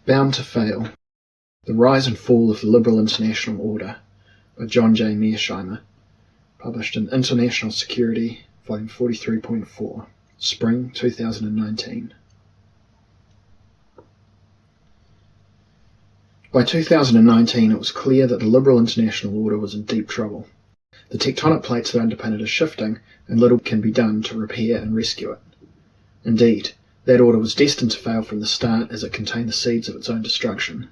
Bound to Fail: The Rise and Fall of the Liberal International Order by John J. Mearsheimer, published in International Security, Volume 43.4, Spring 2019. By 2019, it was clear that the Liberal International Order was in deep trouble. The tectonic plates that underpin it are shifting, and little can be done to repair and rescue it. Indeed, that order was destined to fail from the start, as it contained the seeds of its own destruction.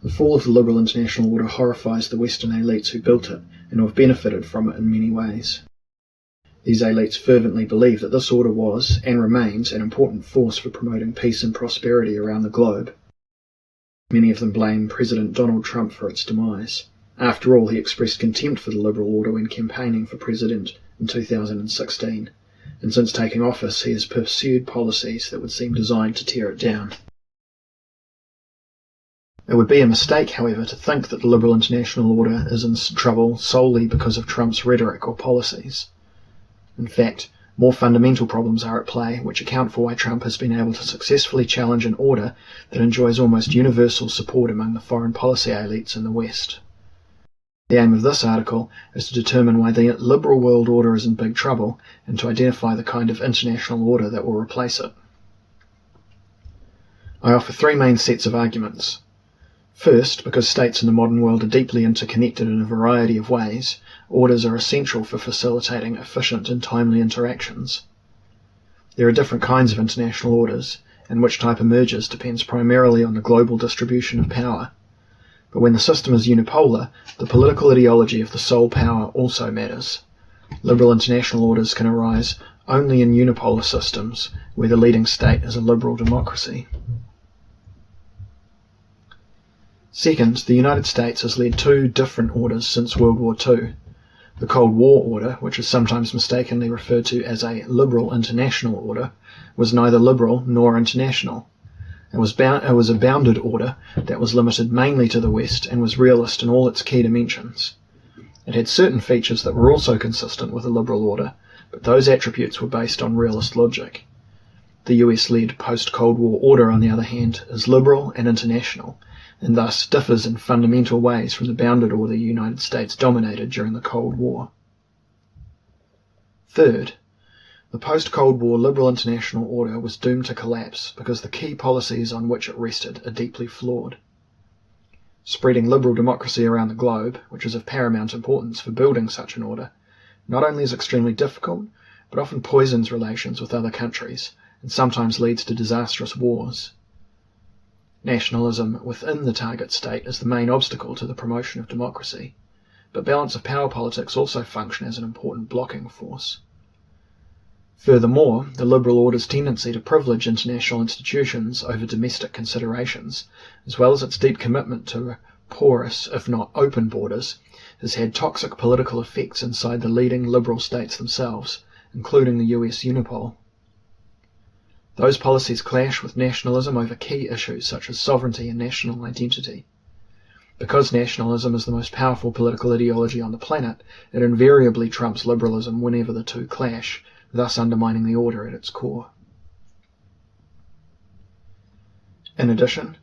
The fall of the Liberal International Order horrifies the Western elites who built it and who have benefited from it in many ways. These elites fervently believe that this order was, and remains, an important force for promoting peace and prosperity around the globe. Many of them blame President Donald Trump for its demise. After all, he expressed contempt for the Liberal Order when campaigning for president in 2016. And since taking office, he has pursued policies that would seem designed to tear it down. It would be a mistake, however, to think that the Liberal International Order is in trouble solely because of Trump's rhetoric or policies. In fact, more fundamental problems are at play, which account for why Trump has been able to successfully challenge an order that enjoys almost universal support among the foreign policy elites in the West. The aim of this article is to determine why the liberal world order is in big trouble and to identify the kind of international order that will replace it. I offer three main sets of arguments. First, because states in the modern world are deeply interconnected in a variety of ways, orders are essential for facilitating efficient and timely interactions. There are different kinds of international orders, and which type emerges depends primarily on the global distribution of power. But when the system is unipolar, the political ideology of the sole power also matters. Liberal international orders can arise only in unipolar systems, where the leading state is a liberal democracy. Second, the United States has led two different orders since World War II. The Cold War order, which is sometimes mistakenly referred to as a liberal international order, was neither liberal nor international. It was a bounded order that was limited mainly to the West and was realist in all its key dimensions. It had certain features that were also consistent with a liberal order, but those attributes were based on realist logic. The US-led post-Cold War order, on the other hand, is liberal and international, and thus differs in fundamental ways from the bounded order the United States dominated during the Cold War. Third, the post-Cold War liberal international order was doomed to collapse because the key policies on which it rested are deeply flawed. Spreading liberal democracy around the globe, which is of paramount importance for building such an order, not only is extremely difficult, but often poisons relations with other countries, and sometimes leads to disastrous wars. Nationalism within the target state is the main obstacle to the promotion of democracy, but balance of power politics also function as an important blocking force. Furthermore, the liberal order's tendency to privilege international institutions over domestic considerations, as well as its deep commitment to porous, if not open borders, has had toxic political effects inside the leading liberal states themselves, including the US unipole. Those policies clash with nationalism over key issues such as sovereignty and national identity. Because nationalism is the most powerful political ideology on the planet, it invariably trumps liberalism whenever the two clash, thus undermining the order at its core. In addition,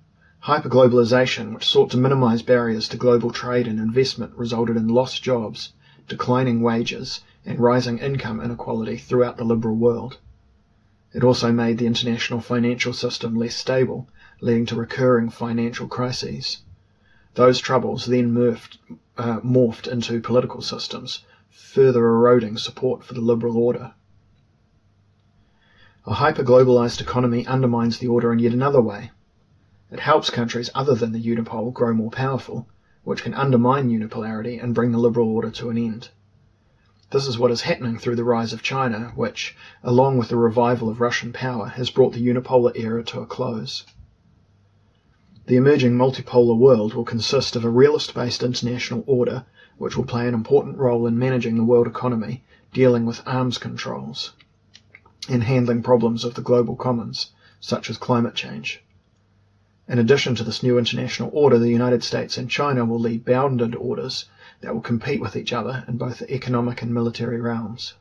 hyperglobalization, which sought to minimize barriers to global trade and investment, resulted in lost jobs, declining wages, and rising income inequality throughout the liberal world. It also made the international financial system less stable, leading to recurring financial crises. Those troubles then morphed into political systems, further eroding support for the liberal order. A hyper-globalized economy undermines the order in yet another way. It helps countries other than the unipole grow more powerful, which can undermine unipolarity and bring the liberal order to an end. This is what is happening through the rise of China, which, along with the revival of Russian power, has brought the unipolar era to a close. The emerging multipolar world will consist of a realist-based international order, which will play an important role in managing the world economy, dealing with arms controls, and handling problems of the global commons, such as climate change. In addition to this new international order, the United States and China will lead bounded orders that will compete with each other in both the economic and military realms.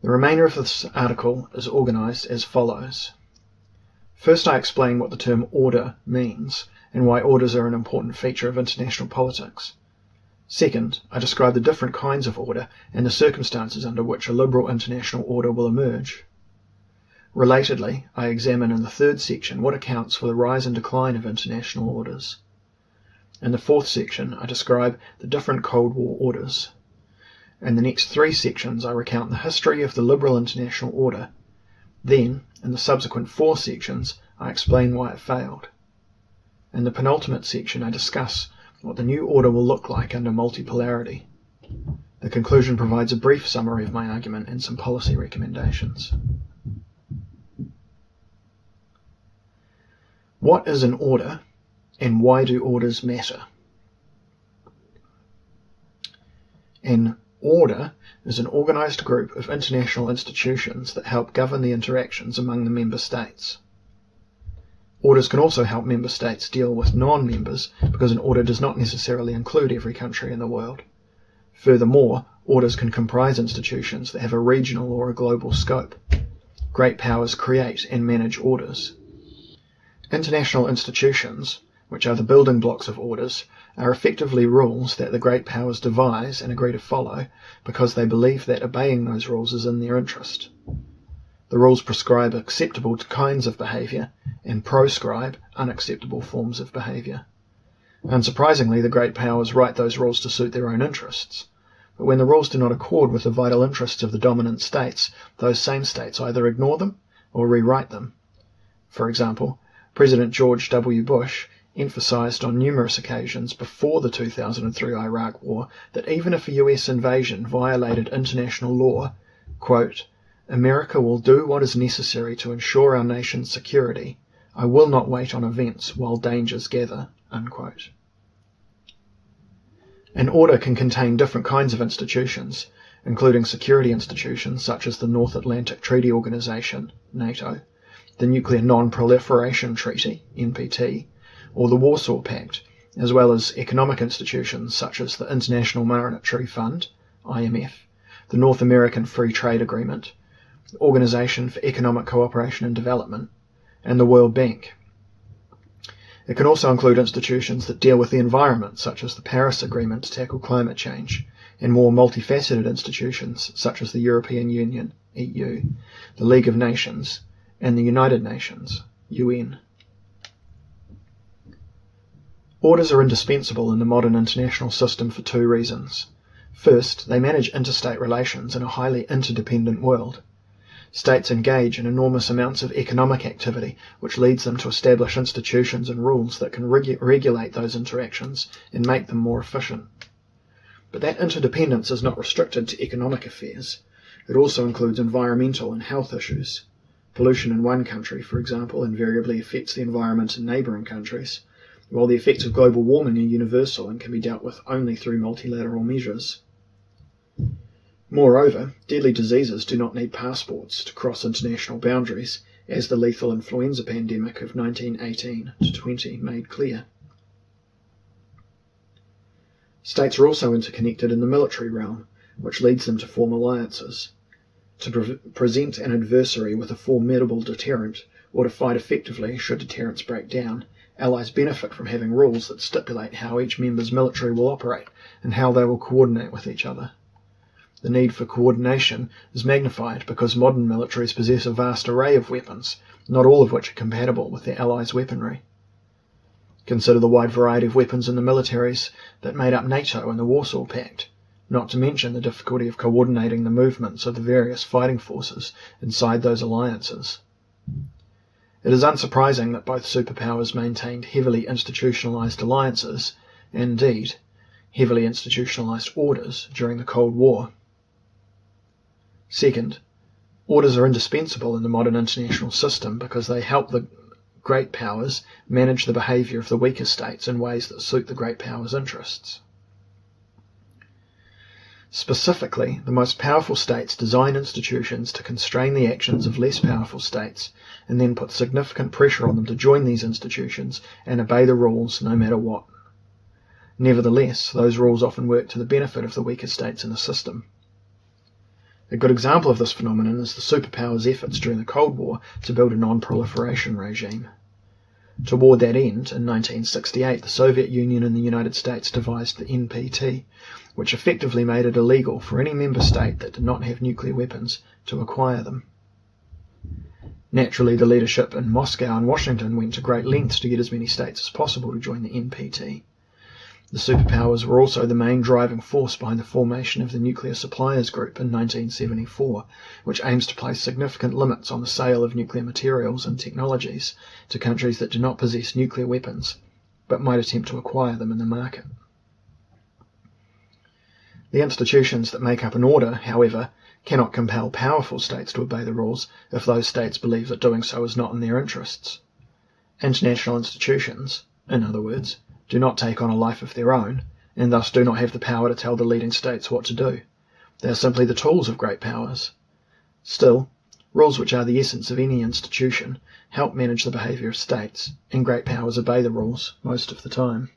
The remainder of this article is organised as follows. First, I explain what the term order means and why orders are an important feature of international politics. Second, I describe the different kinds of order and the circumstances under which a liberal international order will emerge. Relatedly, I examine in the third section what accounts for the rise and decline of international orders. In the fourth section, I describe the different Cold War orders. In the next three sections, I recount the history of the liberal international order. Then, in the subsequent four sections, I explain why it failed. In the penultimate section, I discuss what the new order will look like under multipolarity. The conclusion provides a brief summary of my argument and some policy recommendations. What is an order, and why do orders matter? An order is an organised group of international institutions that help govern the interactions among the member states. Orders can also help member states deal with non-members because an order does not necessarily include every country in the world. Furthermore, orders can comprise institutions that have a regional or a global scope. Great powers create and manage orders. International institutions, which are the building blocks of orders, are effectively rules that the great powers devise and agree to follow because they believe that obeying those rules is in their interest. The rules prescribe acceptable kinds of behaviour and proscribe unacceptable forms of behaviour. Unsurprisingly, the great powers write those rules to suit their own interests. But when the rules do not accord with the vital interests of the dominant states, those same states either ignore them or rewrite them. For example, President George W. Bush emphasised on numerous occasions before the 2003 Iraq War that even if a US invasion violated international law, quote, "America will do what is necessary to ensure our nation's security. I will not wait on events while dangers gather," unquote. An order can contain different kinds of institutions, including security institutions such as the North Atlantic Treaty Organization, NATO, the Nuclear Non-Proliferation Treaty, NPT, or the Warsaw Pact, as well as economic institutions such as the International Monetary Fund, IMF, the North American Free Trade Agreement, the Organization for Economic Cooperation and Development, and the World Bank. It can also include institutions that deal with the environment, such as the Paris Agreement to tackle climate change, and more multifaceted institutions such as the European Union, EU, the League of Nations, and the United Nations, UN. Orders are indispensable in the modern international system for two reasons. First, they manage interstate relations in a highly interdependent world. States engage in enormous amounts of economic activity, which leads them to establish institutions and rules that can regulate those interactions and make them more efficient. But that interdependence is not restricted to economic affairs. It also includes environmental and health issues. Pollution in one country, for example, invariably affects the environment in neighbouring countries, while the effects of global warming are universal and can be dealt with only through multilateral measures. Moreover, deadly diseases do not need passports to cross international boundaries, as the lethal influenza pandemic of 1918-20 made clear. States are also interconnected in the military realm, which leads them to form alliances. To present an adversary with a formidable deterrent, or to fight effectively should deterrents break down, allies benefit from having rules that stipulate how each member's military will operate and how they will coordinate with each other. The need for coordination is magnified because modern militaries possess a vast array of weapons, not all of which are compatible with their allies' weaponry. Consider the wide variety of weapons in the militaries that made up NATO and the Warsaw Pact, not to mention the difficulty of coordinating the movements of the various fighting forces inside those alliances. It is unsurprising that both superpowers maintained heavily institutionalized alliances, and indeed, heavily institutionalized orders during the Cold War. Second, orders are indispensable in the modern international system because they help the great powers manage the behaviour of the weaker states in ways that suit the great powers' interests. Specifically, the most powerful states design institutions to constrain the actions of less powerful states and then put significant pressure on them to join these institutions and obey the rules no matter what. Nevertheless, those rules often work to the benefit of the weaker states in the system. A good example of this phenomenon is the superpowers' efforts during the Cold War to build a non-proliferation regime. Toward that end, in 1968, the Soviet Union and the United States devised the NPT, which effectively made it illegal for any member state that did not have nuclear weapons to acquire them. Naturally, the leadership in Moscow and Washington went to great lengths to get as many states as possible to join the NPT. The superpowers were also the main driving force behind the formation of the Nuclear Suppliers Group in 1974, which aims to place significant limits on the sale of nuclear materials and technologies to countries that do not possess nuclear weapons, but might attempt to acquire them in the market. The institutions that make up an order, however, cannot compel powerful states to obey the rules if those states believe that doing so is not in their interests. International institutions, in other words, do not take on a life of their own, and thus do not have the power to tell the leading states what to do. They are simply the tools of great powers. Still, rules, which are the essence of any institution, help manage the behaviour of states, and great powers obey the rules most of the time.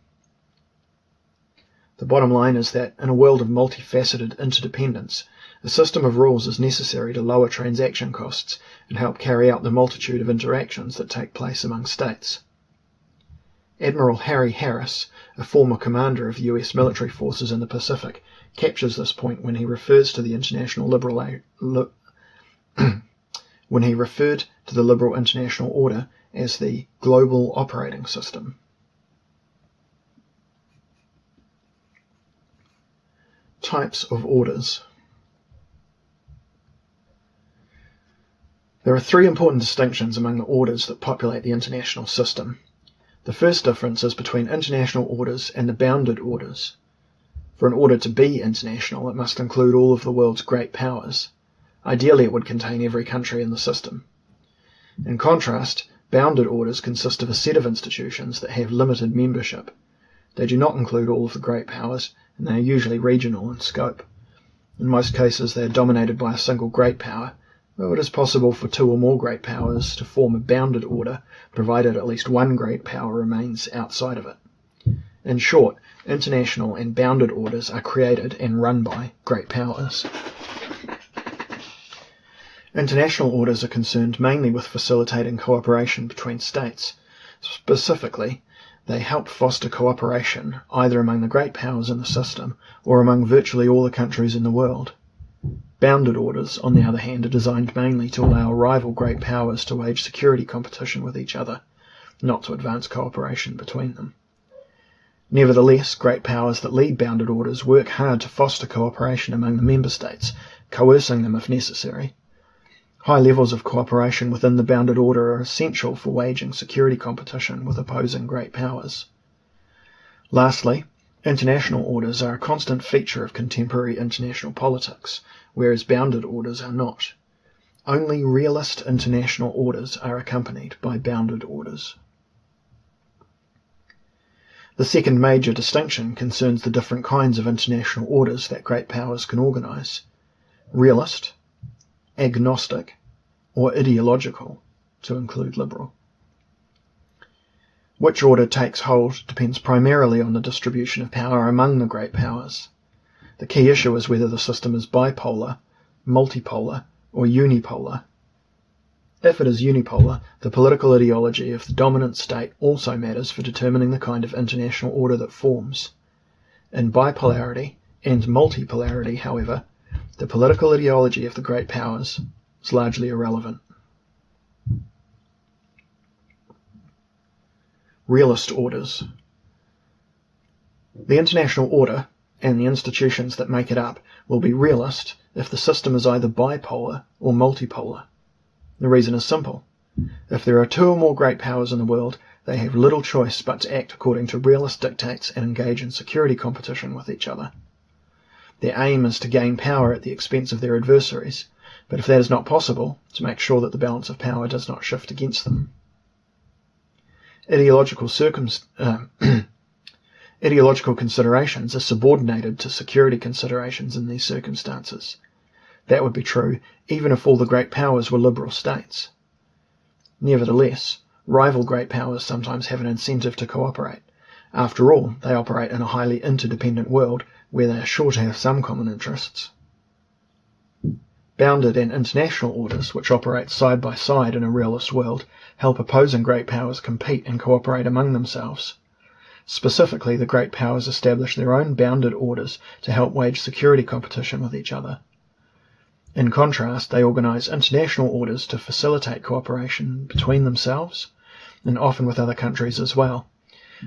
The bottom line is that, in a world of multifaceted interdependence, a system of rules is necessary to lower transaction costs and help carry out the multitude of interactions that take place among states. Admiral Harry Harris, a former commander of US military forces in the Pacific, captures this point when he refers to the liberal international order as the global operating system. Types of orders. There are three important distinctions among the orders that populate the international system. The first difference is between international orders and the bounded orders. For an order to be international, it must include all of the world's great powers. Ideally, it would contain every country in the system. In contrast, bounded orders consist of a set of institutions that have limited membership. They do not include all of the great powers, and they are usually regional in scope. In most cases, they are dominated by a single great power, though it is possible for two or more great powers to form a bounded order, provided at least one great power remains outside of it. In short, international and bounded orders are created and run by great powers. International orders are concerned mainly with facilitating cooperation between states. Specifically, they help foster cooperation either among the great powers in the system or among virtually all the countries in the world. Bounded orders, on the other hand, are designed mainly to allow rival great powers to wage security competition with each other, not to advance cooperation between them. Nevertheless, great powers that lead bounded orders work hard to foster cooperation among the member states, coercing them if necessary. High levels of cooperation within the bounded order are essential for waging security competition with opposing great powers. Lastly, international orders are a constant feature of contemporary international politics, whereas bounded orders are not. Only realist international orders are accompanied by bounded orders. The second major distinction concerns the different kinds of international orders that great powers can organise: realist, agnostic, or ideological, to include liberal. Which order takes hold depends primarily on the distribution of power among the great powers. The key issue is whether the system is bipolar, multipolar, or unipolar. If it is unipolar, the political ideology of the dominant state also matters for determining the kind of international order that forms. In bipolarity and multipolarity, however, the political ideology of the great powers is largely irrelevant. Realist orders. The international order, and the institutions that make it up, will be realist if the system is either bipolar or multipolar. The reason is simple. If there are two or more great powers in the world, they have little choice but to act according to realist dictates and engage in security competition with each other. Their aim is to gain power at the expense of their adversaries, but if that is not possible, to make sure that the balance of power does not shift against them. Ideological considerations are subordinated to security considerations in these circumstances. That would be true even if all the great powers were liberal states. Nevertheless, rival great powers sometimes have an incentive to cooperate. After all, they operate in a highly interdependent world where they are sure to have some common interests. Bounded and international orders, which operate side by side in a realist world, help opposing great powers compete and cooperate among themselves. Specifically, the great powers establish their own bounded orders to help wage security competition with each other. In contrast, they organise international orders to facilitate cooperation between themselves, and often with other countries as well.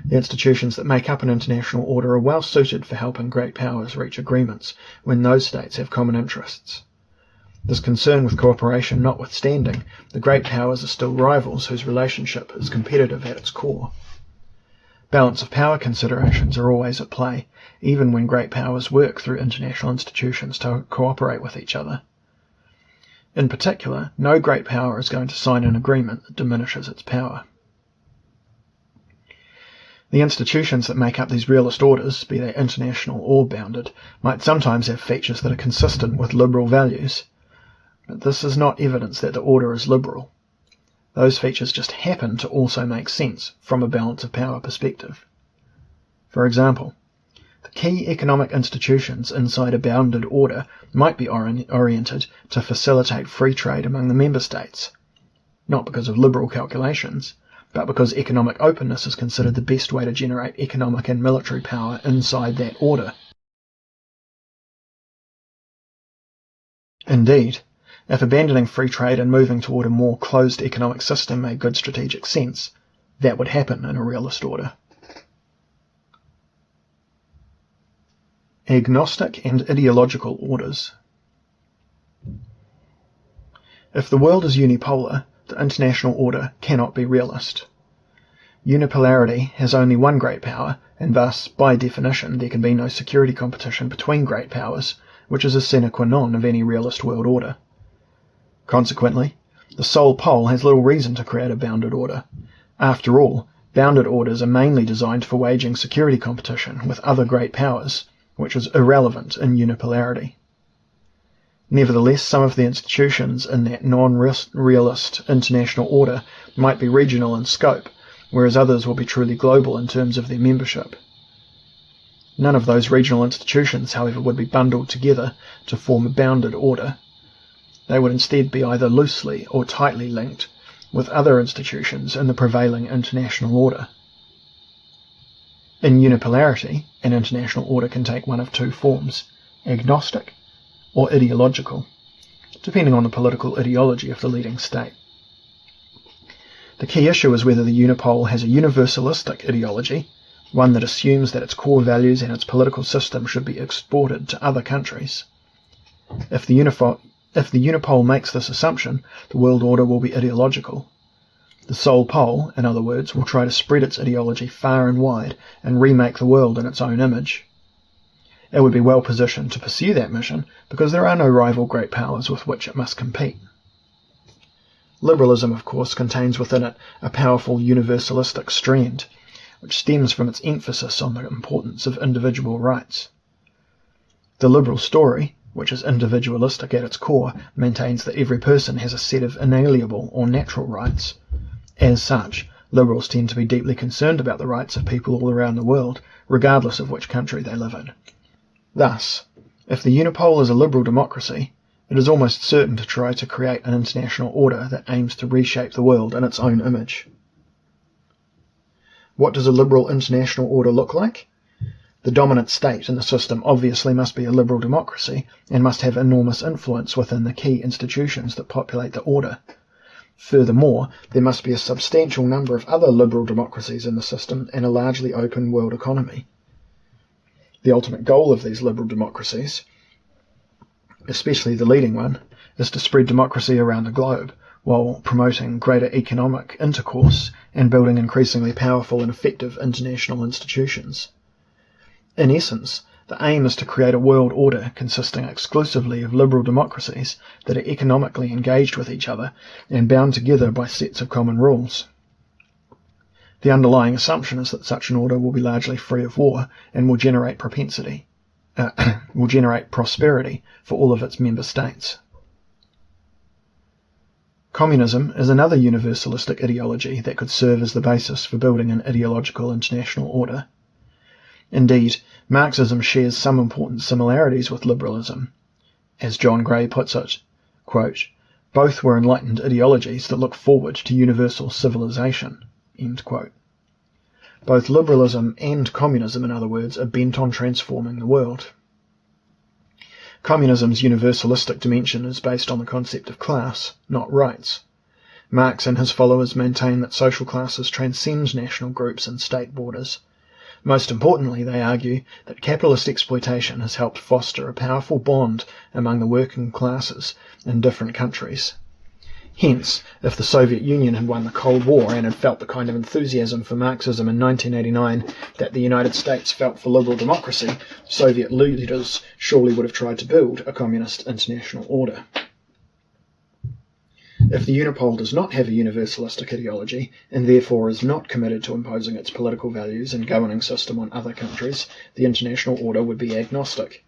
The institutions that make up an international order are well suited for helping great powers reach agreements when those states have common interests. This concern with cooperation notwithstanding, the great powers are still rivals whose relationship is competitive at its core. Balance of power considerations are always at play, even when great powers work through international institutions to cooperate with each other. In particular, no great power is going to sign an agreement that diminishes its power. The institutions that make up these realist orders, be they international or bounded, might sometimes have features that are consistent with liberal values, but this is not evidence that the order is liberal. Those features just happen to also make sense from a balance of power perspective. For example, the key economic institutions inside a bounded order might be oriented to facilitate free trade among the member states, not because of liberal calculations, but because economic openness is considered the best way to generate economic and military power inside that order. Indeed, if abandoning free trade and moving toward a more closed economic system made good strategic sense, that would happen in a realist order. Agnostic and ideological orders. If the world is unipolar, the international order cannot be realist. Unipolarity has only one great power, and thus, by definition, there can be no security competition between great powers, which is a sine qua non of any realist world order. Consequently, the sole pole has little reason to create a bounded order. After all, bounded orders are mainly designed for waging security competition with other great powers, which is irrelevant in unipolarity. Nevertheless, some of the institutions in that non-realist international order might be regional in scope, whereas others will be truly global in terms of their membership. None of those regional institutions, however, would be bundled together to form a bounded order. They would instead be either loosely or tightly linked with other institutions in the prevailing international order. In unipolarity, an international order can take one of two forms, agnostic or ideological, depending on the political ideology of the leading state. The key issue is whether the unipole has a universalistic ideology, one that assumes that its core values and its political system should be exported to other countries. If the unipole makes this assumption, the world order will be ideological. The sole pole, in other words, will try to spread its ideology far and wide and remake the world in its own image. It would be well positioned to pursue that mission because there are no rival great powers with which it must compete. Liberalism, of course, contains within it a powerful universalistic strand, which stems from its emphasis on the importance of individual rights. The liberal story, which is individualistic at its core, maintains that every person has a set of inalienable or natural rights. As such, liberals tend to be deeply concerned about the rights of people all around the world, regardless of which country they live in. Thus, if the unipole is a liberal democracy, it is almost certain to try to create an international order that aims to reshape the world in its own image. What does a liberal international order look like? The dominant state in the system obviously must be a liberal democracy and must have enormous influence within the key institutions that populate the order. Furthermore, there must be a substantial number of other liberal democracies in the system and a largely open world economy. The ultimate goal of these liberal democracies, especially the leading one, is to spread democracy around the globe while promoting greater economic intercourse and building increasingly powerful and effective international institutions. In essence, the aim is to create a world order consisting exclusively of liberal democracies that are economically engaged with each other and bound together by sets of common rules. The underlying assumption is that such an order will be largely free of war and will generate prosperity for all of its member states. Communism is another universalistic ideology that could serve as the basis for building an ideological international order. Indeed, Marxism shares some important similarities with liberalism. As John Gray puts it, Quote, "Both were enlightened ideologies that look forward to universal civilization." End quote. Both liberalism and communism, in other words, are bent on transforming the world. Communism's universalistic dimension is based on the concept of class, not rights. Marx and his followers maintain that social classes transcend national groups and state borders. Most importantly, they argue that capitalist exploitation has helped foster a powerful bond among the working classes in different countries. Hence, if the Soviet Union had won the Cold War and had felt the kind of enthusiasm for Marxism in 1989 that the United States felt for liberal democracy, Soviet leaders surely would have tried to build a communist international order. If the Unipole does not have a universalistic ideology, and therefore is not committed to imposing its political values and governing system on other countries, the international order would be agnostic.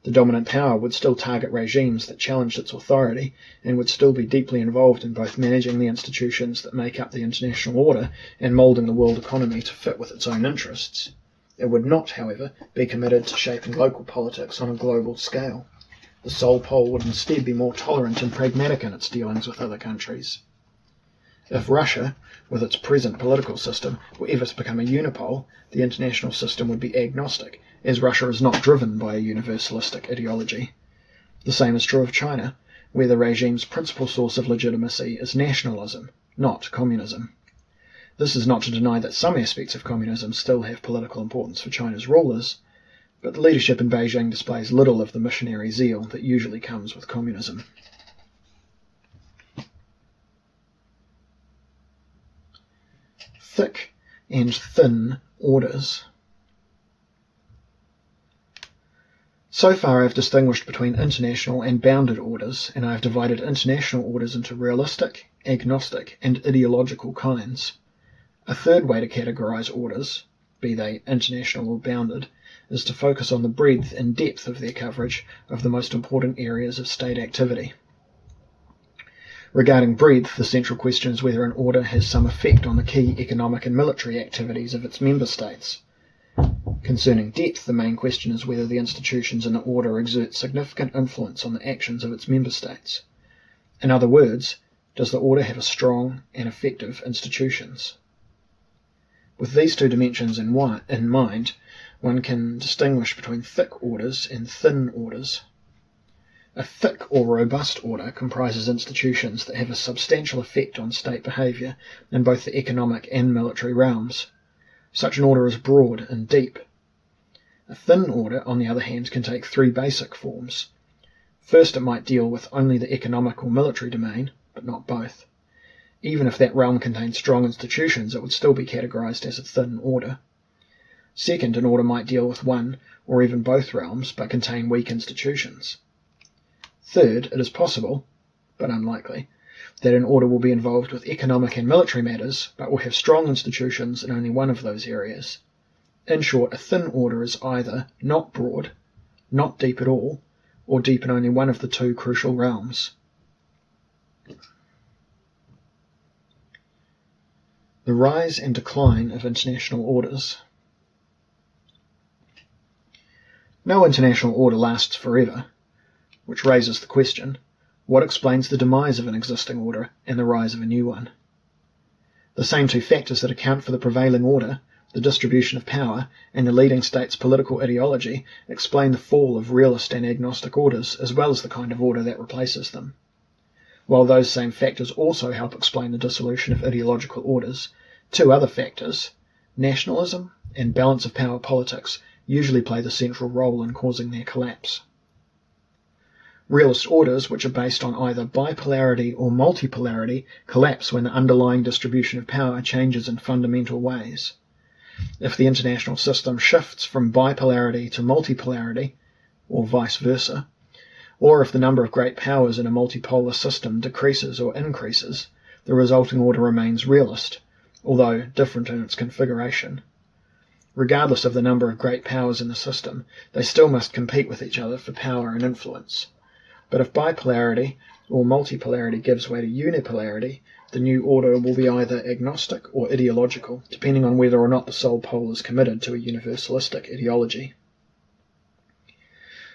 The dominant power would still target regimes that challenged its authority and would still be deeply involved in both managing the institutions that make up the international order and moulding the world economy to fit with its own interests. It would not, however, be committed to shaping local politics on a global scale. The sole pole would instead be more tolerant and pragmatic in its dealings with other countries. If Russia, with its present political system, were ever to become a unipole, the international system would be agnostic, as Russia is not driven by a universalistic ideology. The same is true of China, where the regime's principal source of legitimacy is nationalism, not communism. This is not to deny that some aspects of communism still have political importance for China's rulers, but the leadership in Beijing displays little of the missionary zeal that usually comes with communism. Thick and thin orders. So far I have distinguished between international and bounded orders, and I have divided international orders into realistic, agnostic, and ideological kinds. A third way to categorize orders, be they international or bounded, is to focus on the breadth and depth of their coverage of the most important areas of state activity. Regarding breadth, the central question is whether an order has some effect on the key economic and military activities of its member states. Concerning depth, the main question is whether the institutions in the order exert significant influence on the actions of its member states. In other words, does the order have a strong and effective institutions? With these two dimensions in mind, one can distinguish between thick orders and thin orders. A thick or robust order comprises institutions that have a substantial effect on state behaviour in both the economic and military realms. Such an order is broad and deep. A thin order, on the other hand, can take three basic forms. First, it might deal with only the economic or military domain, but not both. Even if that realm contained strong institutions, it would still be categorized as a thin order. Second, an order might deal with one or even both realms, but contain weak institutions. Third, it is possible, but unlikely, that an order will be involved with economic and military matters, but will have strong institutions in only one of those areas. In short, a thin order is either not broad, not deep at all, or deep in only one of the two crucial realms. The rise and decline of international orders. No international order lasts forever, which raises the question, what explains the demise of an existing order and the rise of a new one? The same two factors that account for the prevailing order, the distribution of power, and the leading state's political ideology, explain the fall of realist and agnostic orders, as well as the kind of order that replaces them. While those same factors also help explain the dissolution of ideological orders, two other factors, nationalism and balance of power politics, usually play the central role in causing their collapse. Realist orders, which are based on either bipolarity or multipolarity, collapse when the underlying distribution of power changes in fundamental ways. If the international system shifts from bipolarity to multipolarity, or vice versa, or if the number of great powers in a multipolar system decreases or increases, the resulting order remains realist, although different in its configuration. Regardless of the number of great powers in the system, they still must compete with each other for power and influence. But if bipolarity or multipolarity gives way to unipolarity, the new order will be either agnostic or ideological, depending on whether or not the sole pole is committed to a universalistic ideology.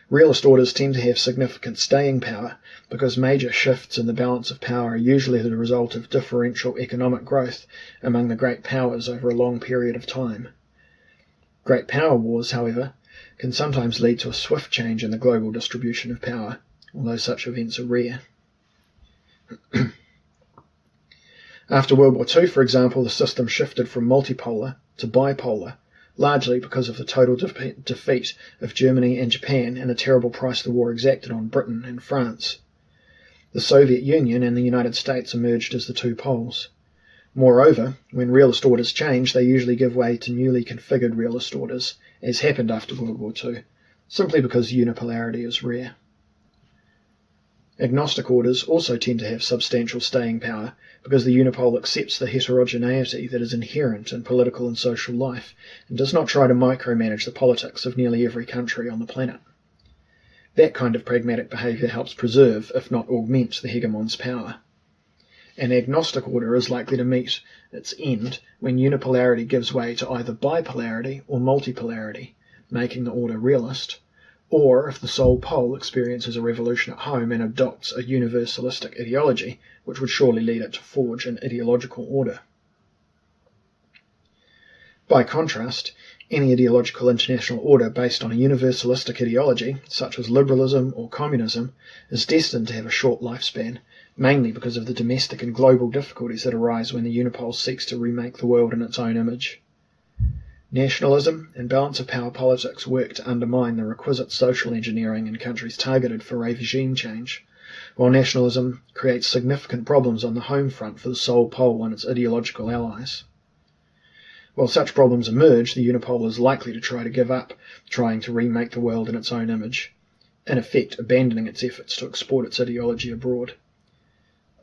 Realist orders tend to have significant staying power because major shifts in the balance of power are usually the result of differential economic growth among the great powers over a long period of time. Great power wars, however, can sometimes lead to a swift change in the global distribution of power, although such events are rare. After World War II, for example, the system shifted from multipolar to bipolar, largely because of the total defeat of Germany and Japan and the terrible price the war exacted on Britain and France. The Soviet Union and the United States emerged as the two poles. Moreover, when realist orders change, they usually give way to newly configured realist orders, as happened after World War II, simply because unipolarity is rare. Agnostic orders also tend to have substantial staying power because the unipole accepts the heterogeneity that is inherent in political and social life and does not try to micromanage the politics of nearly every country on the planet. That kind of pragmatic behaviour helps preserve, if not augment, the hegemon's power. An agnostic order is likely to meet its end when unipolarity gives way to either bipolarity or multipolarity, making the order realist, or if the sole pole experiences a revolution at home and adopts a universalistic ideology, which would surely lead it to forge an ideological order. By contrast, any ideological international order based on a universalistic ideology, such as liberalism or communism, is destined to have a short lifespan, mainly because of the domestic and global difficulties that arise when the unipole seeks to remake the world in its own image. Nationalism and balance of power politics work to undermine the requisite social engineering in countries targeted for regime change, while nationalism creates significant problems on the home front for the sole pole and its ideological allies. While such problems emerge, the unipole is likely to try to give up trying to remake the world in its own image, in effect abandoning its efforts to export its ideology abroad.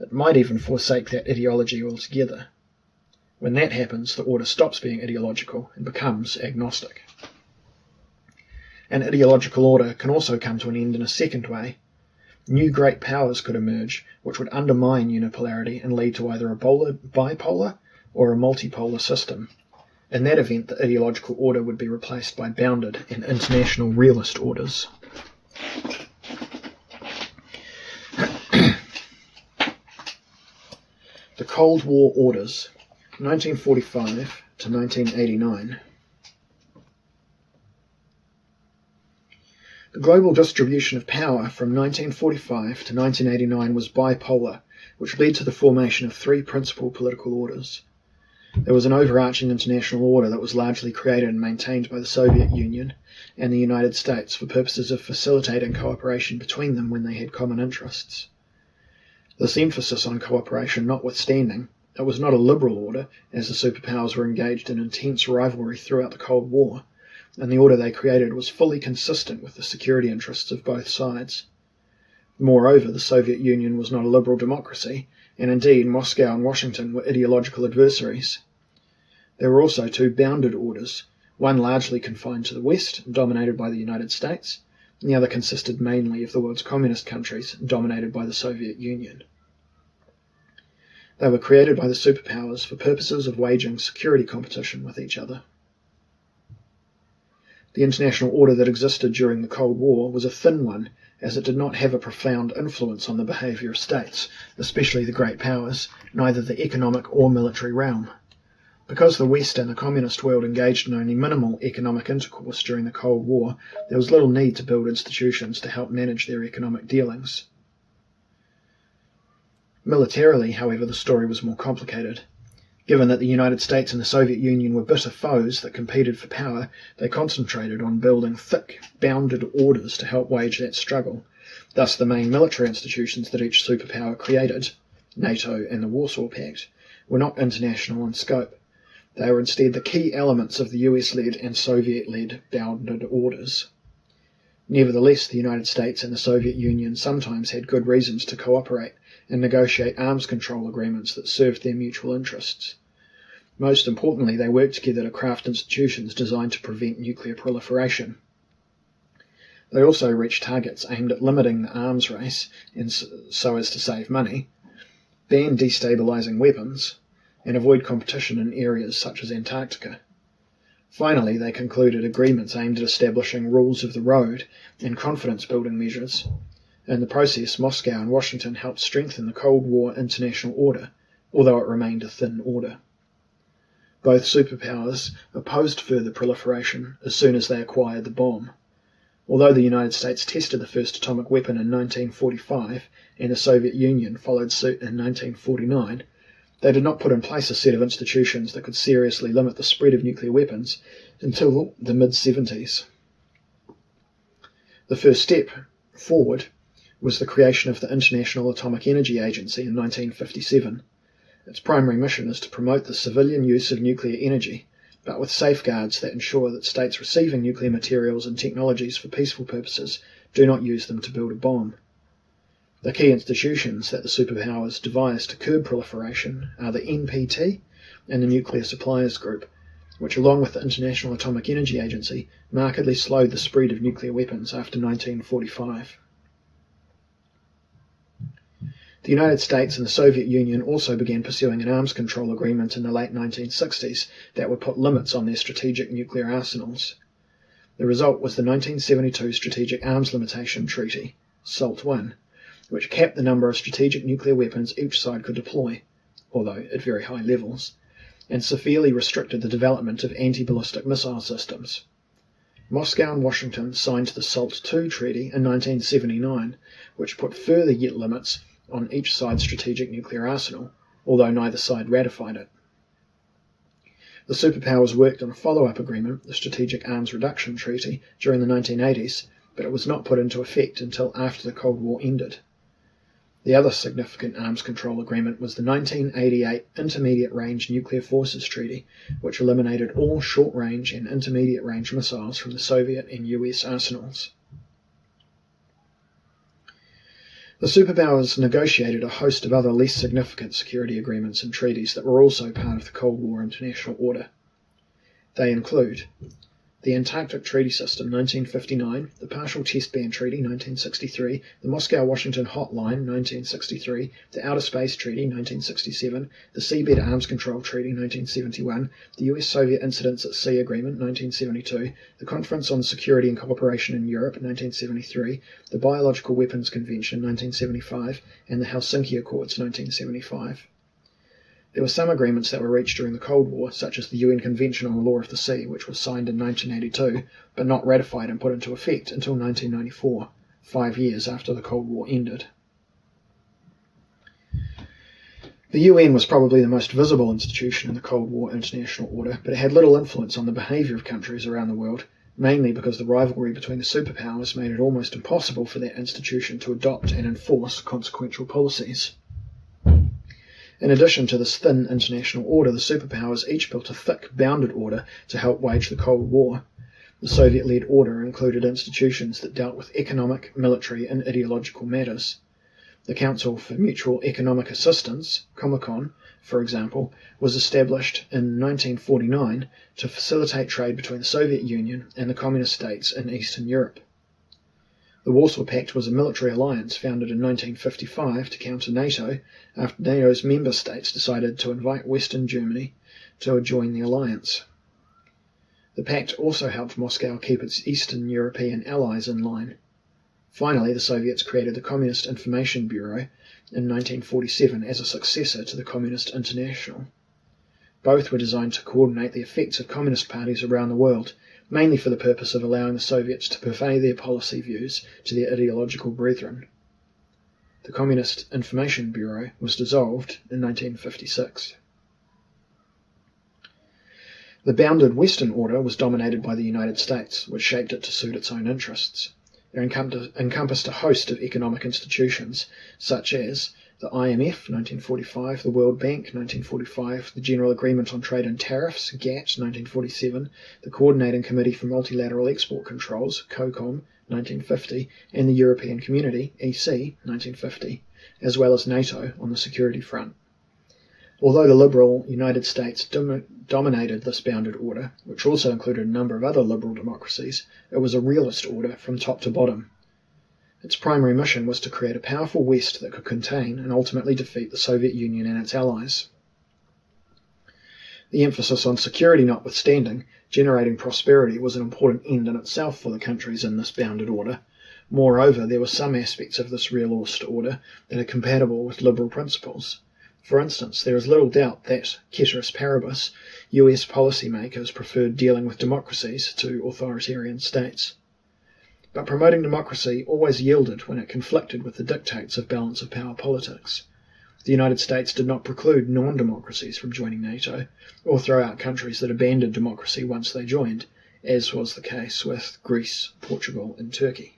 It might even forsake that ideology altogether. When that happens, the order stops being ideological and becomes agnostic. An ideological order can also come to an end in a second way. New great powers could emerge, which would undermine unipolarity and lead to either a bipolar or a multipolar system. In that event, the ideological order would be replaced by bounded and international realist orders. The Cold War Orders, 1945 to 1989. The global distribution of power from 1945 to 1989 was bipolar, which led to the formation of three principal political orders. There was an overarching international order that was largely created and maintained by the Soviet Union and the United States for purposes of facilitating cooperation between them when they had common interests. This emphasis on cooperation notwithstanding, it was not a liberal order, as the superpowers were engaged in intense rivalry throughout the Cold War, and the order they created was fully consistent with the security interests of both sides. Moreover, the Soviet Union was not a liberal democracy, and indeed Moscow and Washington were ideological adversaries. There were also two bounded orders, one largely confined to the West, dominated by the United States, and the other consisted mainly of the world's communist countries, dominated by the Soviet Union. They were created by the superpowers for purposes of waging security competition with each other. The international order that existed during the Cold War was a thin one, as it did not have a profound influence on the behaviour of states, especially the great powers, neither the economic or military realm. Because the West and the communist world engaged in only minimal economic intercourse during the Cold War, there was little need to build institutions to help manage their economic dealings. Militarily, however, the story was more complicated. Given that the United States and the Soviet Union were bitter foes that competed for power, they concentrated on building thick, bounded orders to help wage that struggle. Thus, the main military institutions that each superpower created, NATO and the Warsaw Pact, were not international in scope. They were instead the key elements of the US-led and Soviet-led bounded orders. Nevertheless, the United States and the Soviet Union sometimes had good reasons to cooperate and negotiate arms control agreements that served their mutual interests. Most importantly, they worked together to craft institutions designed to prevent nuclear proliferation. They also reached targets aimed at limiting the arms race and so as to save money, ban destabilizing weapons, and avoid competition in areas such as Antarctica. Finally, they concluded agreements aimed at establishing rules of the road and confidence-building measures. In the process, Moscow and Washington helped strengthen the Cold War international order, although it remained a thin order. Both superpowers opposed further proliferation as soon as they acquired the bomb. Although the United States tested the first atomic weapon in 1945 and the Soviet Union followed suit in 1949, they did not put in place a set of institutions that could seriously limit the spread of nuclear weapons until the mid-70s. The first step forward was the creation of the International Atomic Energy Agency in 1957. Its primary mission is to promote the civilian use of nuclear energy, but with safeguards that ensure that states receiving nuclear materials and technologies for peaceful purposes do not use them to build a bomb. The key institutions that the superpowers devised to curb proliferation are the NPT and the Nuclear Suppliers Group, which along with the International Atomic Energy Agency markedly slowed the spread of nuclear weapons after 1945. The United States and the Soviet Union also began pursuing an arms control agreement in the late 1960s that would put limits on their strategic nuclear arsenals. The result was the 1972 Strategic Arms Limitation Treaty, SALT I, which capped the number of strategic nuclear weapons each side could deploy, although at very high levels, and severely restricted the development of anti-ballistic missile systems. Moscow and Washington signed the SALT II Treaty in 1979, which put further yet limits on each side's strategic nuclear arsenal, although neither side ratified it. The superpowers worked on a follow-up agreement, the Strategic Arms Reduction Treaty, during the 1980s, but it was not put into effect until after the Cold War ended. The other significant arms control agreement was the 1988 Intermediate Range Nuclear Forces Treaty, which eliminated all short-range and intermediate-range missiles from the Soviet and US arsenals. The superpowers negotiated a host of other less significant security agreements and treaties that were also part of the Cold War international order. They include the Antarctic Treaty System 1959, the Partial Test Ban Treaty 1963, the Moscow-Washington Hotline 1963, the Outer Space Treaty 1967, the Seabed Arms Control Treaty 1971, the US-Soviet Incidents at Sea Agreement 1972, the Conference on Security and Cooperation in Europe 1973, the Biological Weapons Convention 1975, and the Helsinki Accords 1975. There were some agreements that were reached during the Cold War, such as the UN Convention on the Law of the Sea, which was signed in 1982, but not ratified and put into effect until 1994, 5 years after the Cold War ended. The UN was probably the most visible institution in the Cold War international order, but it had little influence on the behaviour of countries around the world, mainly because the rivalry between the superpowers made it almost impossible for that institution to adopt and enforce consequential policies. In addition to this thin international order, the superpowers each built a thick, bounded order to help wage the Cold War. The Soviet-led order included institutions that dealt with economic, military, and ideological matters. The Council for Mutual Economic Assistance, Comecon, for example, was established in 1949 to facilitate trade between the Soviet Union and the communist states in Eastern Europe. The Warsaw Pact was a military alliance founded in 1955 to counter NATO after NATO's member states decided to invite Western Germany to join the alliance. The pact also helped Moscow keep its Eastern European allies in line. Finally, the Soviets created the Communist Information Bureau in 1947 as a successor to the Communist International. Both were designed to coordinate the effects of communist parties around the world, mainly for the purpose of allowing the Soviets to purvey their policy views to their ideological brethren. The Communist Information Bureau was dissolved in 1956. The bounded Western order was dominated by the United States, which shaped it to suit its own interests. It encompassed a host of economic institutions, such as the IMF, 1945, the World Bank, 1945, the General Agreement on Trade and Tariffs, GATT, 1947, the Coordinating Committee for Multilateral Export Controls, COCOM, 1950, and the European Community, EC, 1950, as well as NATO on the security front. Although the liberal United States dominated this bounded order, which also included a number of other liberal democracies, it was a realist order from top to bottom. Its primary mission was to create a powerful West that could contain and ultimately defeat the Soviet Union and its allies. The emphasis on security notwithstanding, generating prosperity was an important end in itself for the countries in this bounded order. Moreover, there were some aspects of this realist order that are compatible with liberal principles. For instance, there is little doubt that, ceteris paribus, US policymakers preferred dealing with democracies to authoritarian states. But promoting democracy always yielded when it conflicted with the dictates of balance of power politics. The United States did not preclude non-democracies from joining NATO, or throw out countries that abandoned democracy once they joined, as was the case with Greece, Portugal, and Turkey.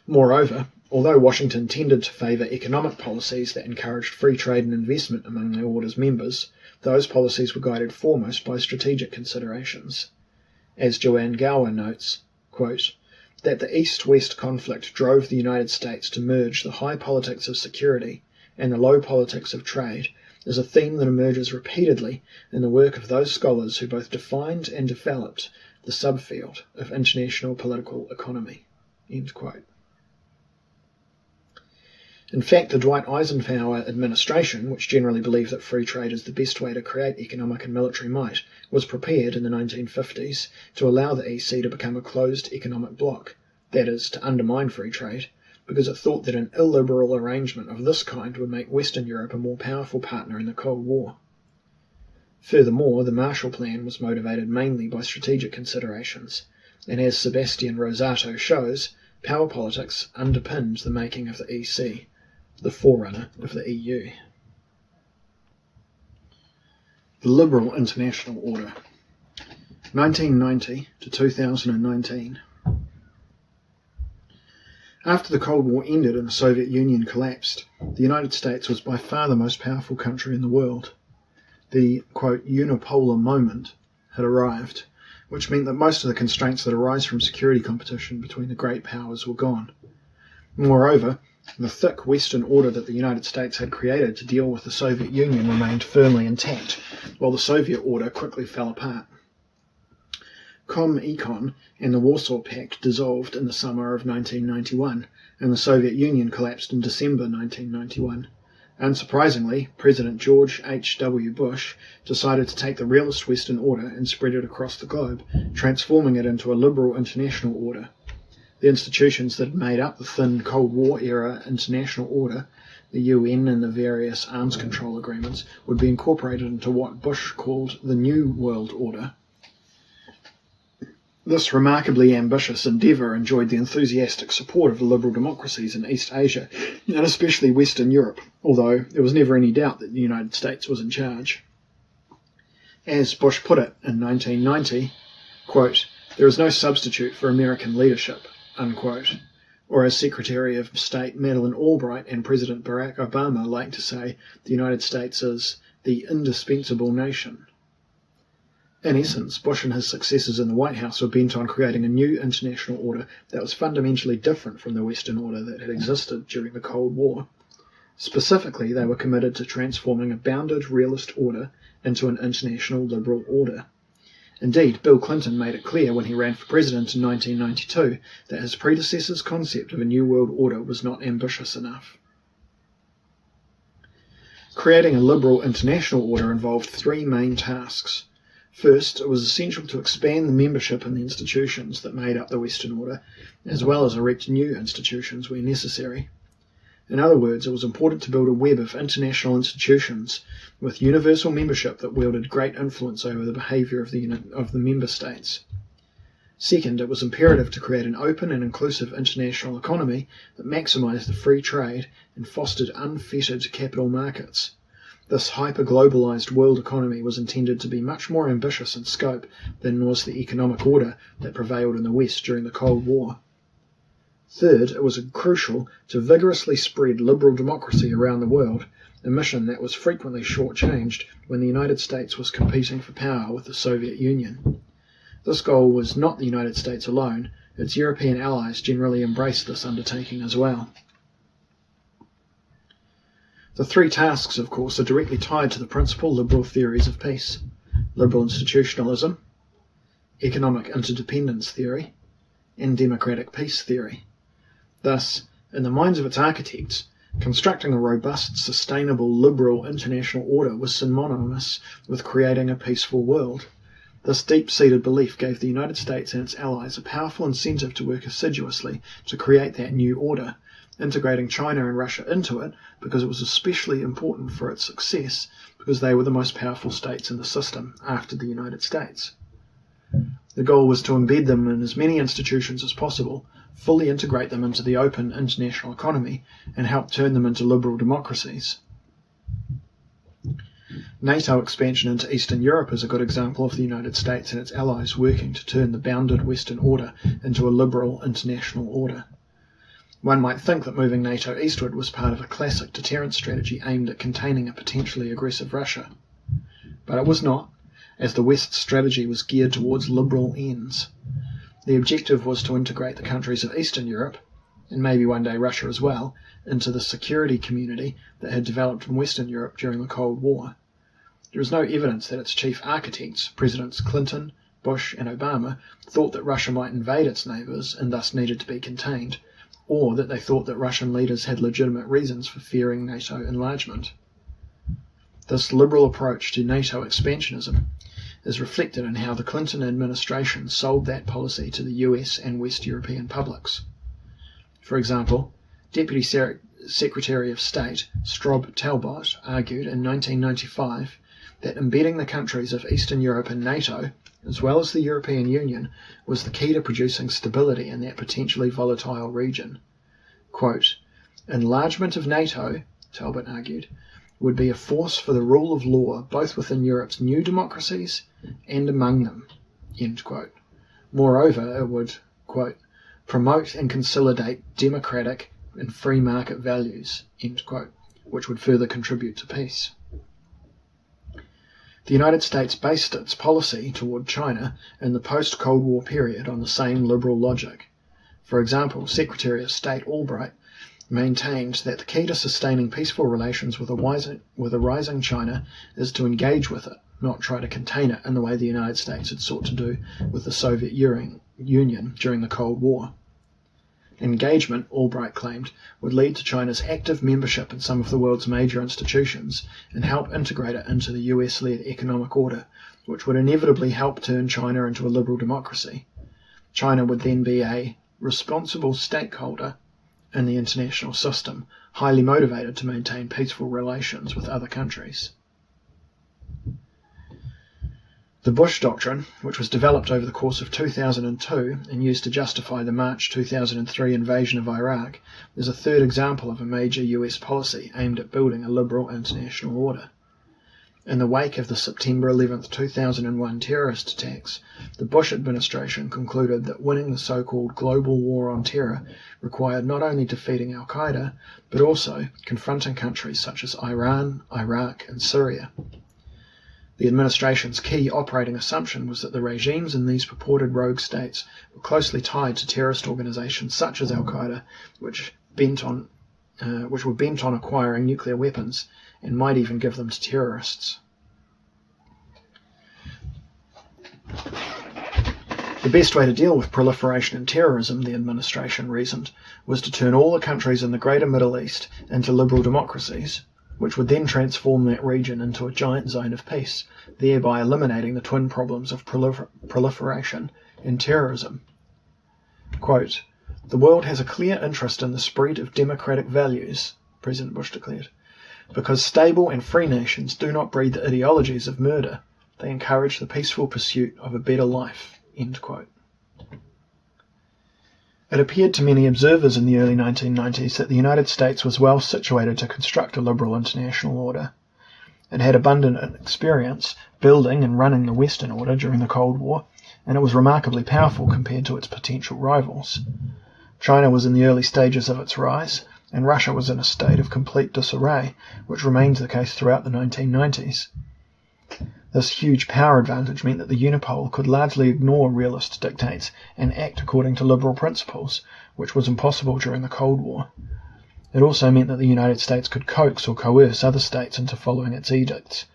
Moreover, although Washington tended to favour economic policies that encouraged free trade and investment among the Order's members, those policies were guided foremost by strategic considerations. As Joanne Gower notes, quote, that the East-West conflict drove the United States to merge the high politics of security and the low politics of trade is a theme that emerges repeatedly in the work of those scholars who both defined and developed the subfield of international political economy. End quote. In fact, the Dwight Eisenhower administration, which generally believed that free trade is the best way to create economic and military might, was prepared in the 1950s to allow the EC to become a closed economic bloc, that is, to undermine free trade, because it thought that an illiberal arrangement of this kind would make Western Europe a more powerful partner in the Cold War. Furthermore, the Marshall Plan was motivated mainly by strategic considerations, and as Sebastian Rosato shows, power politics underpinned the making of the EC, the forerunner of the EU. The Liberal International Order, 1990 to 2019. After the Cold War ended and the Soviet Union collapsed, the United States was by far the most powerful country in the world. The, quote, unipolar moment had arrived, which meant that most of the constraints that arise from security competition between the great powers were gone. Moreover, the thick Western order that the United States had created to deal with the Soviet Union remained firmly intact, while the Soviet order quickly fell apart. Com-Econ and the Warsaw Pact dissolved in the summer of 1991, and the Soviet Union collapsed in December 1991. Unsurprisingly, President George H.W. Bush decided to take the realist Western order and spread it across the globe, transforming it into a liberal international order. The institutions that had made up the thin Cold War-era international order, the UN and the various arms control agreements, would be incorporated into what Bush called the New World Order. This remarkably ambitious endeavour enjoyed the enthusiastic support of the liberal democracies in East Asia, and especially Western Europe, although there was never any doubt that the United States was in charge. As Bush put it in 1990, quote, there is no substitute for American leadership, unquote. Or as Secretary of State Madeleine Albright and President Barack Obama like to say, the United States is the indispensable nation. In essence, Bush and his successors in the White House were bent on creating a new international order that was fundamentally different from the Western order that had existed during the Cold War. Specifically, they were committed to transforming a bounded realist order into an international liberal order. Indeed, Bill Clinton made it clear when he ran for president in 1992 that his predecessor's concept of a new world order was not ambitious enough. Creating a liberal international order involved three main tasks. First, it was essential to expand the membership in the institutions that made up the Western order, as well as erect new institutions where necessary. In other words, it was important to build a web of international institutions with universal membership that wielded great influence over the behaviour of the member states. Second, it was imperative to create an open and inclusive international economy that maximised the free trade and fostered unfettered capital markets. This hyper-globalised world economy was intended to be much more ambitious in scope than was the economic order that prevailed in the West during the Cold War. Third, it was crucial to vigorously spread liberal democracy around the world, a mission that was frequently shortchanged when the United States was competing for power with the Soviet Union. This goal was not the United States alone, its European allies generally embraced this undertaking as well. The three tasks, of course, are directly tied to the principal liberal theories of peace: liberal institutionalism, economic interdependence theory, and democratic peace theory. Thus, in the minds of its architects, Constructing a robust, sustainable, liberal international order was synonymous with creating a peaceful world. This deep-seated belief gave the United States and its allies a powerful incentive to work assiduously to create that new order, integrating China and Russia into it because it was especially important for its success because they were the most powerful states in the system after the United States. The goal was to embed them in as many institutions as possible, fully integrate them into the open international economy, and help turn them into liberal democracies. NATO expansion into Eastern Europe is a good example of the United States and its allies working to turn the bounded Western order into a liberal international order. One might think that moving NATO eastward was part of a classic deterrence strategy aimed at containing a potentially aggressive Russia. But it was not, as the West's strategy was geared towards liberal ends. The objective was to integrate the countries of Eastern Europe, and maybe one day Russia as well, into the security community that had developed in Western Europe during the Cold War. There is no evidence that its chief architects, Presidents Clinton, Bush and Obama, thought that Russia might invade its neighbours and thus needed to be contained, or that they thought that Russian leaders had legitimate reasons for fearing NATO enlargement. This liberal approach to NATO expansionism is reflected in how the Clinton administration sold that policy to the US and West European publics. For example, Deputy Secretary of State Strobe Talbot argued in 1995 that embedding the countries of Eastern Europe in NATO, as well as the European Union, was the key to producing stability in that potentially volatile region. Quote, "Enlargement of NATO," Talbot argued, "would be a force for the rule of law both within Europe's new democracies and among them." End quote. Moreover, it would, quote, "promote and consolidate democratic and free market values," end quote, which would further contribute to peace. The United States based its policy toward China in the post-Cold War period on the same liberal logic. For example, Secretary of State Albright maintained that the key to sustaining peaceful relations with a rising China is to engage with it, not try to contain it in the way the United States had sought to do with the Soviet Union during the Cold War. Engagement, Albright claimed, would lead to China's active membership in some of the world's major institutions and help integrate it into the US-led economic order, which would inevitably help turn China into a liberal democracy. China would then be a responsible stakeholder in the international system, highly motivated to maintain peaceful relations with other countries. The Bush Doctrine, which was developed over the course of 2002 and used to justify the March 2003 invasion of Iraq, is a third example of a major US policy aimed at building a liberal international order. In the wake of the September 11, 2001 terrorist attacks, the Bush administration concluded that winning the so-called global war on terror required not only defeating al-Qaeda, but also confronting countries such as Iran, Iraq, and Syria. The administration's key operating assumption was that the regimes in these purported rogue states were closely tied to terrorist organizations such as al-Qaeda, which were bent on acquiring nuclear weapons and might even give them to terrorists. The best way to deal with proliferation and terrorism, the administration reasoned, was to turn all the countries in the greater Middle East into liberal democracies, which would then transform that region into a giant zone of peace, thereby eliminating the twin problems of proliferation and terrorism. Quote, "The world has a clear interest in the spread of democratic values," President Bush declared, "because stable and free nations do not breed the ideologies of murder. They encourage the peaceful pursuit of a better life." End quote. It appeared to many observers in the early 1990s that the United States was well situated to construct a liberal international order. It had abundant experience building and running the Western order during the Cold War, and it was remarkably powerful compared to its potential rivals. China was in the early stages of its rise, and Russia was in a state of complete disarray, which remained the case throughout the 1990s. This huge power advantage meant that the Unipole could largely ignore realist dictates and act according to liberal principles, which was impossible during the Cold War. It also meant that the United States could coax or coerce other states into following its edicts.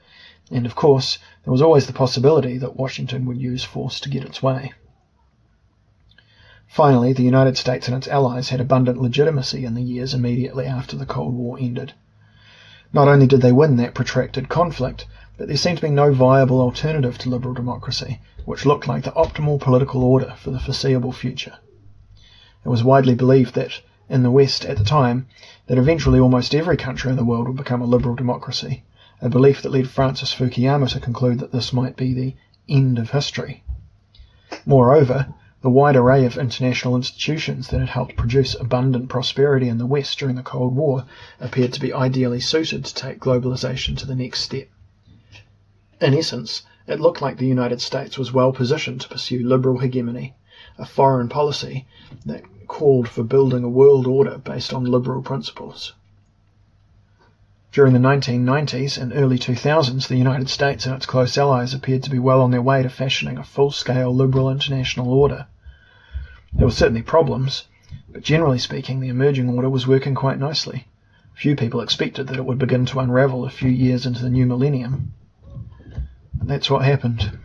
And of course, there was always the possibility that Washington would use force to get its way. Finally, the United States and its allies had abundant legitimacy in the years immediately after the Cold War ended. Not only did they win that protracted conflict, but there seemed to be no viable alternative to liberal democracy, which looked like the optimal political order for the foreseeable future. It was widely believed that, in the West at the time, that eventually almost every country in the world would become a liberal democracy, a belief that led Francis Fukuyama to conclude that this might be the end of history. Moreover, the wide array of international institutions that had helped produce abundant prosperity in the West during the Cold War appeared to be ideally suited to take globalization to the next step. In essence, it looked like the United States was well positioned to pursue liberal hegemony, a foreign policy that called for building a world order based on liberal principles. During the 1990s and early 2000s, the United States and its close allies appeared to be well on their way to fashioning a full-scale liberal international order. There were certainly problems, but generally speaking, the emerging order was working quite nicely. Few people expected that it would begin to unravel a few years into the new millennium. And that's what happened.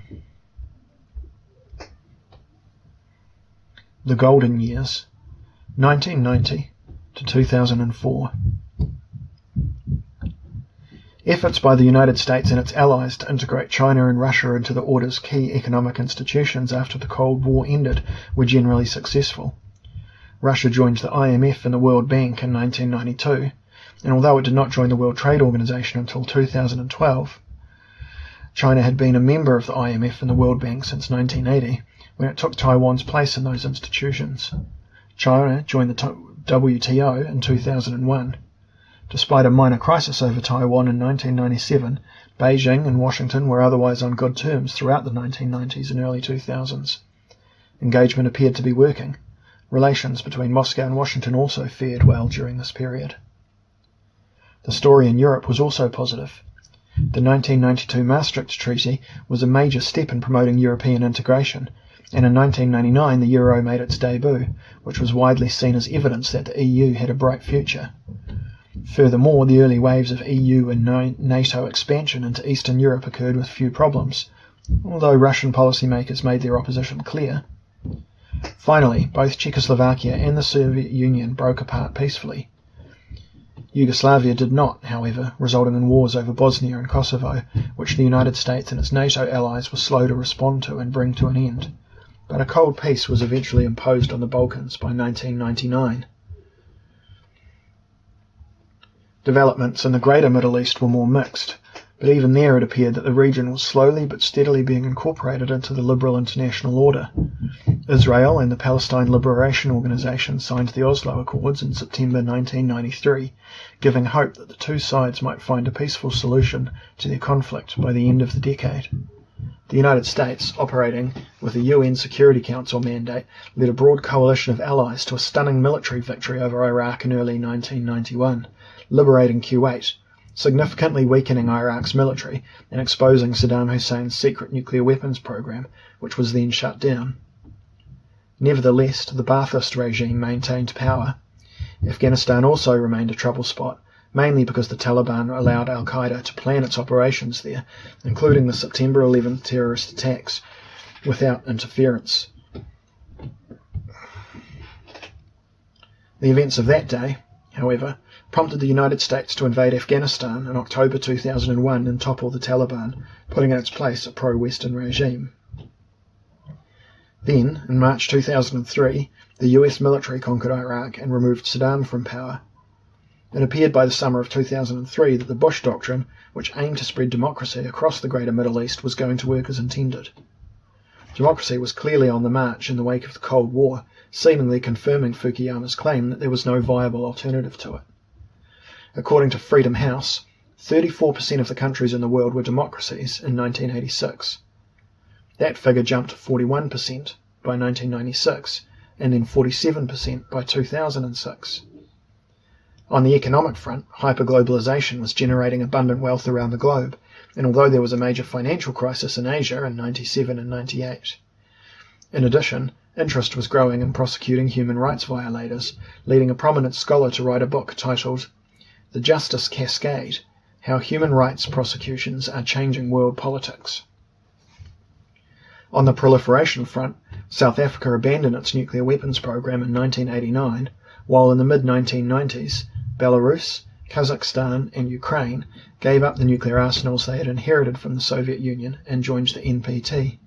The Golden Years, 1990 to 2004. Efforts by the United States and its allies to integrate China and Russia into the order's key economic institutions after the Cold War ended were generally successful. Russia joined the IMF and the World Bank in 1992, and although it did not join the World Trade Organization until 2012, China had been a member of the IMF and the World Bank since 1980, when it took Taiwan's place in those institutions. China joined the WTO in 2001. Despite a minor crisis over Taiwan in 1997, Beijing and Washington were otherwise on good terms throughout the 1990s and early 2000s. Engagement appeared to be working. Relations between Moscow and Washington also fared well during this period. The story in Europe was also positive. The 1992 Maastricht Treaty was a major step in promoting European integration, and in 1999 the euro made its debut, which was widely seen as evidence that the EU had a bright future. Furthermore, the early waves of EU and NATO expansion into Eastern Europe occurred with few problems, although Russian policymakers made their opposition clear. Finally, both Czechoslovakia and the Soviet Union broke apart peacefully. Yugoslavia did not, however, resulting in wars over Bosnia and Kosovo, which the United States and its NATO allies were slow to respond to and bring to an end. But a cold peace was eventually imposed on the Balkans by 1999. Developments in the Greater Middle East were more mixed, but even there it appeared that the region was slowly but steadily being incorporated into the liberal international order. Israel and the Palestine Liberation Organization signed the Oslo Accords in September 1993, giving hope that the two sides might find a peaceful solution to their conflict by the end of the decade. The United States, operating with a UN Security Council mandate, led a broad coalition of allies to a stunning military victory over Iraq in early 1991, liberating Kuwait, significantly weakening Iraq's military and exposing Saddam Hussein's secret nuclear weapons program, which was then shut down. Nevertheless, the Ba'athist regime maintained power. Afghanistan also remained a trouble spot, mainly because the Taliban allowed al-Qaeda to plan its operations there, including the September 11th terrorist attacks, without interference. The events of that day, however, prompted the United States to invade Afghanistan in October 2001 and topple the Taliban, putting in its place a pro-Western regime. Then, in March 2003, the US military conquered Iraq and removed Saddam from power. It appeared by the summer of 2003 that the Bush Doctrine, which aimed to spread democracy across the Greater Middle East, was going to work as intended. Democracy was clearly on the march in the wake of the Cold War, seemingly confirming Fukuyama's claim that there was no viable alternative to it. According to Freedom House, 34% of the countries in the world were democracies in 1986. That figure jumped to 41% by 1996, and then 47% by 2006. On the economic front, hyperglobalization was generating abundant wealth around the globe, and although there was a major financial crisis in Asia in 97 and 98. In addition, interest was growing in prosecuting human rights violators, leading a prominent scholar to write a book titled The Justice Cascade: How Human Rights Prosecutions Are Changing World Politics. On the proliferation front, South Africa abandoned its nuclear weapons program in 1989, while in the mid-1990s, Belarus, Kazakhstan and Ukraine gave up the nuclear arsenals they had inherited from the Soviet Union and joined the NPT.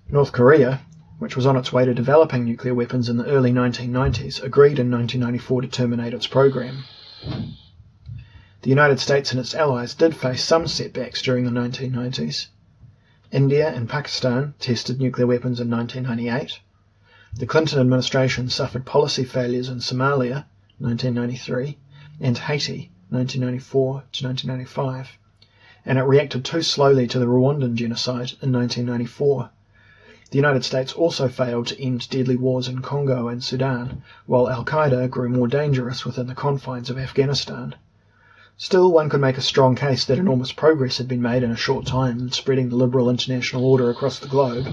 North Korea, which was on its way to developing nuclear weapons in the early 1990s, agreed in 1994 to terminate its program. The United States and its allies did face some setbacks during the 1990s. India and Pakistan tested nuclear weapons in 1998. The Clinton administration suffered policy failures in Somalia, 1993, and Haiti, 1994 to 1995, and it reacted too slowly to the Rwandan genocide in 1994. The United States also failed to end deadly wars in Congo and Sudan, while Al-Qaeda grew more dangerous within the confines of Afghanistan. Still, one could make a strong case that enormous progress had been made in a short time in spreading the liberal international order across the globe,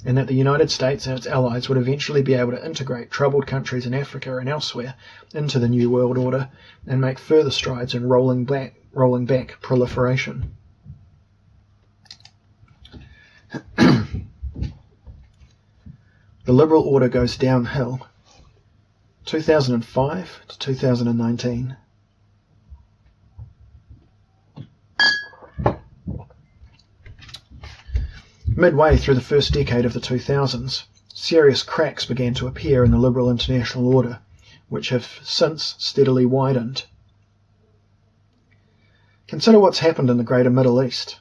and that the United States and its allies would eventually be able to integrate troubled countries in Africa and elsewhere into the New World Order and make further strides in rolling back proliferation. The liberal order goes downhill. 2005 to 2019. Midway through the first decade of the 2000s, serious cracks began to appear in the liberal international order, which have since steadily widened. Consider what's happened in the greater Middle East.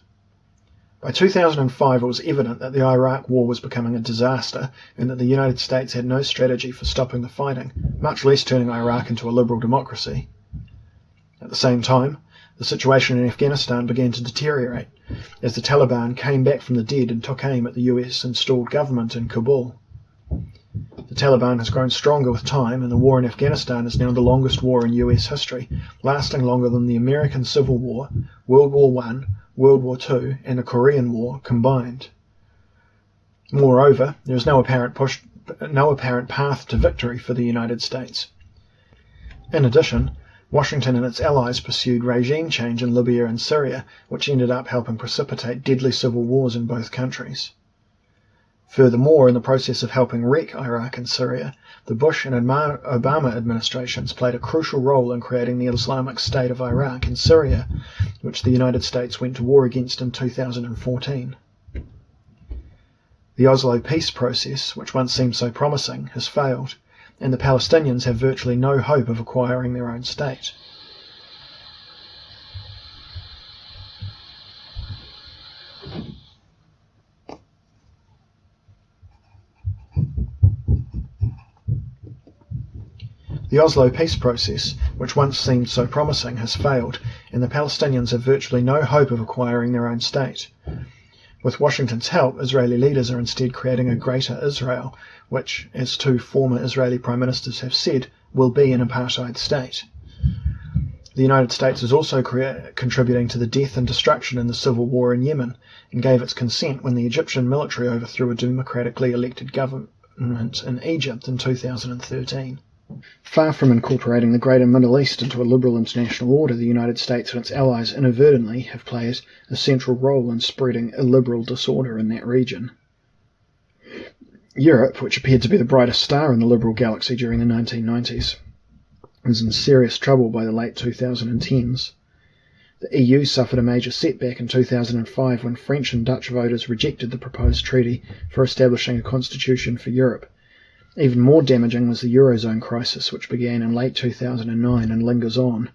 By 2005, it was evident that the Iraq War was becoming a disaster and that the United States had no strategy for stopping the fighting, much less turning Iraq into a liberal democracy. At the same time, the situation in Afghanistan began to deteriorate as the Taliban came back from the dead and took aim at the US-installed government in Kabul. The Taliban has grown stronger with time, and the war in Afghanistan is now the longest war in US history, lasting longer than the American Civil War, World War I, World War II, and the Korean War combined. Moreover, there is no apparent path to victory for the United States. In addition, Washington and its allies pursued regime change in Libya and Syria, which ended up helping precipitate deadly civil wars in both countries. Furthermore, in the process of helping wreck Iraq and Syria, the Bush and Obama administrations played a crucial role in creating the Islamic State of Iraq and Syria, which the United States went to war against in 2014. The Oslo peace process, which once seemed so promising, has failed, and the Palestinians have virtually no hope of acquiring their own state. The Oslo peace process, which once seemed so promising, has failed, and the Palestinians have virtually no hope of acquiring their own state. With Washington's help, Israeli leaders are instead creating a greater Israel, which, as two former Israeli prime ministers have said, will be an apartheid state. The United States is also contributing to the death and destruction in the civil war in Yemen, and gave its consent when the Egyptian military overthrew a democratically elected government in Egypt in 2013. Far from incorporating the greater Middle East into a liberal international order, the United States and its allies inadvertently have played a central role in spreading illiberal disorder in that region. Europe, which appeared to be the brightest star in the liberal galaxy during the 1990s, was in serious trouble by the late 2010s. The EU suffered a major setback in 2005 when French and Dutch voters rejected the proposed treaty for establishing a constitution for Europe. Even more damaging was the Eurozone crisis, which began in late 2009 and lingers on.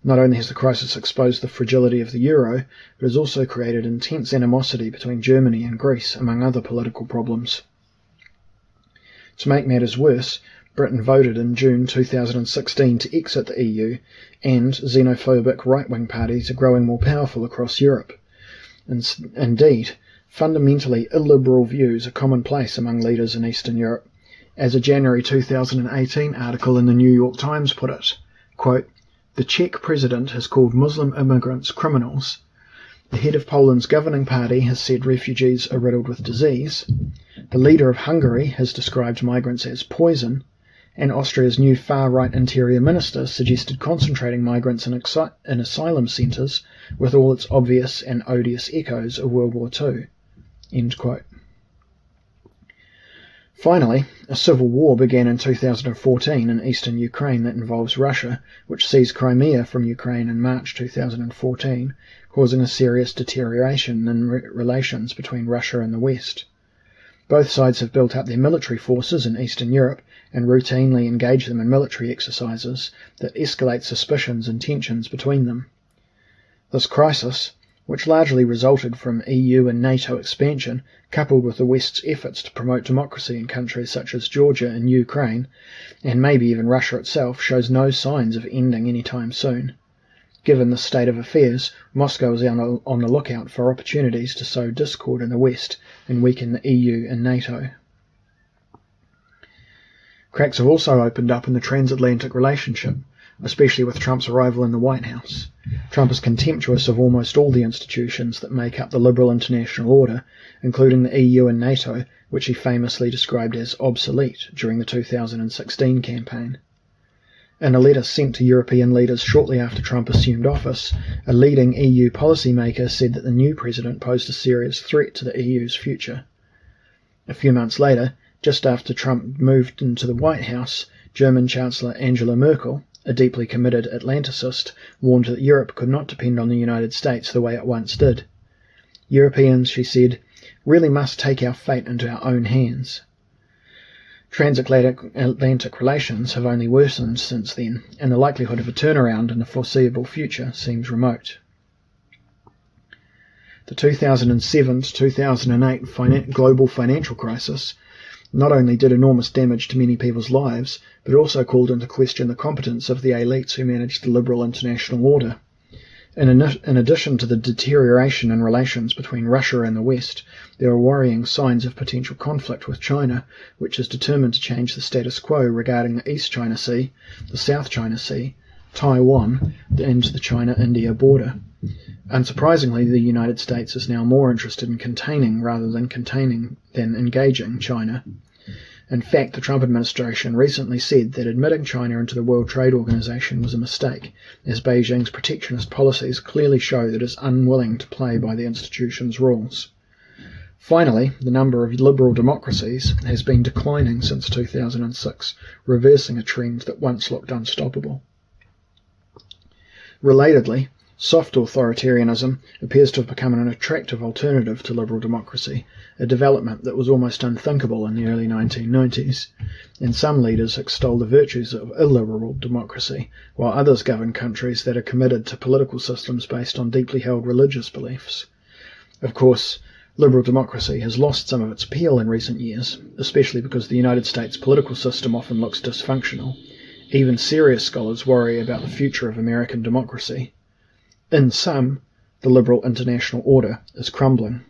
Not only has the crisis exposed the fragility of the euro, it has also created intense animosity between Germany and Greece, among other political problems. To make matters worse, Britain voted in June 2016 to exit the EU, and xenophobic right-wing parties are growing more powerful across Europe. Indeed, fundamentally illiberal views are commonplace among leaders in Eastern Europe. As a January 2018 article in the New York Times put it, quote, "The Czech president has called Muslim immigrants criminals. The head of Poland's governing party has said refugees are riddled with disease. The leader of Hungary has described migrants as poison, and Austria's new far-right interior minister suggested concentrating migrants in asylum centres with all its obvious and odious echoes of World War II." End quote. Finally, a civil war began in 2014 in eastern Ukraine that involves Russia, which seized Crimea from Ukraine in March 2014, causing a serious deterioration in relations between Russia and the West. Both sides have built up their military forces in Eastern Europe and routinely engage them in military exercises that escalate suspicions and tensions between them. This crisis, which largely resulted from EU and NATO expansion, coupled with the West's efforts to promote democracy in countries such as Georgia and Ukraine, and maybe even Russia itself, shows no signs of ending anytime soon. Given the state of affairs, Moscow is on the lookout for opportunities to sow discord in the West and weaken the EU and NATO. Cracks have also opened up in the transatlantic relationship, especially with Trump's arrival in the White House. Trump is contemptuous of almost all the institutions that make up the liberal international order, including the EU and NATO, which he famously described as obsolete during the 2016 campaign. In a letter sent to European leaders shortly after Trump assumed office, a leading EU policymaker said that the new president posed a serious threat to the EU's future. A few months later, just after Trump moved into the White House, German Chancellor Angela Merkel, a deeply committed Atlanticist, warned that Europe could not depend on the United States the way it once did. Europeans, she said, really must take our fate into our own hands. Transatlantic relations have only worsened since then, and the likelihood of a turnaround in the foreseeable future seems remote. The 2007 to 2008 global financial crisis not only did enormous damage to many people's lives, but also called into question the competence of the elites who managed the liberal international order. In addition to the deterioration in relations between Russia and the West, there are worrying signs of potential conflict with China, which is determined to change the status quo regarding the East China Sea, the South China Sea, Taiwan, and the China-India border. Unsurprisingly, the United States is now more interested in containing rather than engaging China. In fact, the Trump administration recently said that admitting China into the World Trade Organization was a mistake, as Beijing's protectionist policies clearly show that it is unwilling to play by the institution's rules. Finally, the number of liberal democracies has been declining since 2006, reversing a trend that once looked unstoppable. Relatedly, soft authoritarianism appears to have become an attractive alternative to liberal democracy, a development that was almost unthinkable in the early 1990s, and some leaders extol the virtues of illiberal democracy, while others govern countries that are committed to political systems based on deeply held religious beliefs. Of course, liberal democracy has lost some of its appeal in recent years, especially because the United States political system often looks dysfunctional. Even serious scholars worry about the future of American democracy. In sum, the liberal international order is crumbling.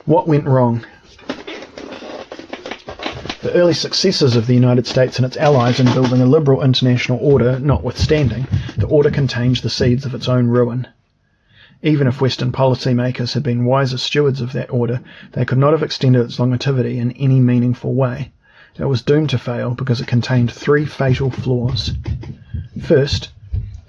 What went wrong? The early successes of the United States and its allies in building a liberal international order notwithstanding, the order contains the seeds of its own ruin. Even if Western policymakers had been wiser stewards of that order, they could not have extended its longevity in any meaningful way. It was doomed to fail because it contained three fatal flaws. First,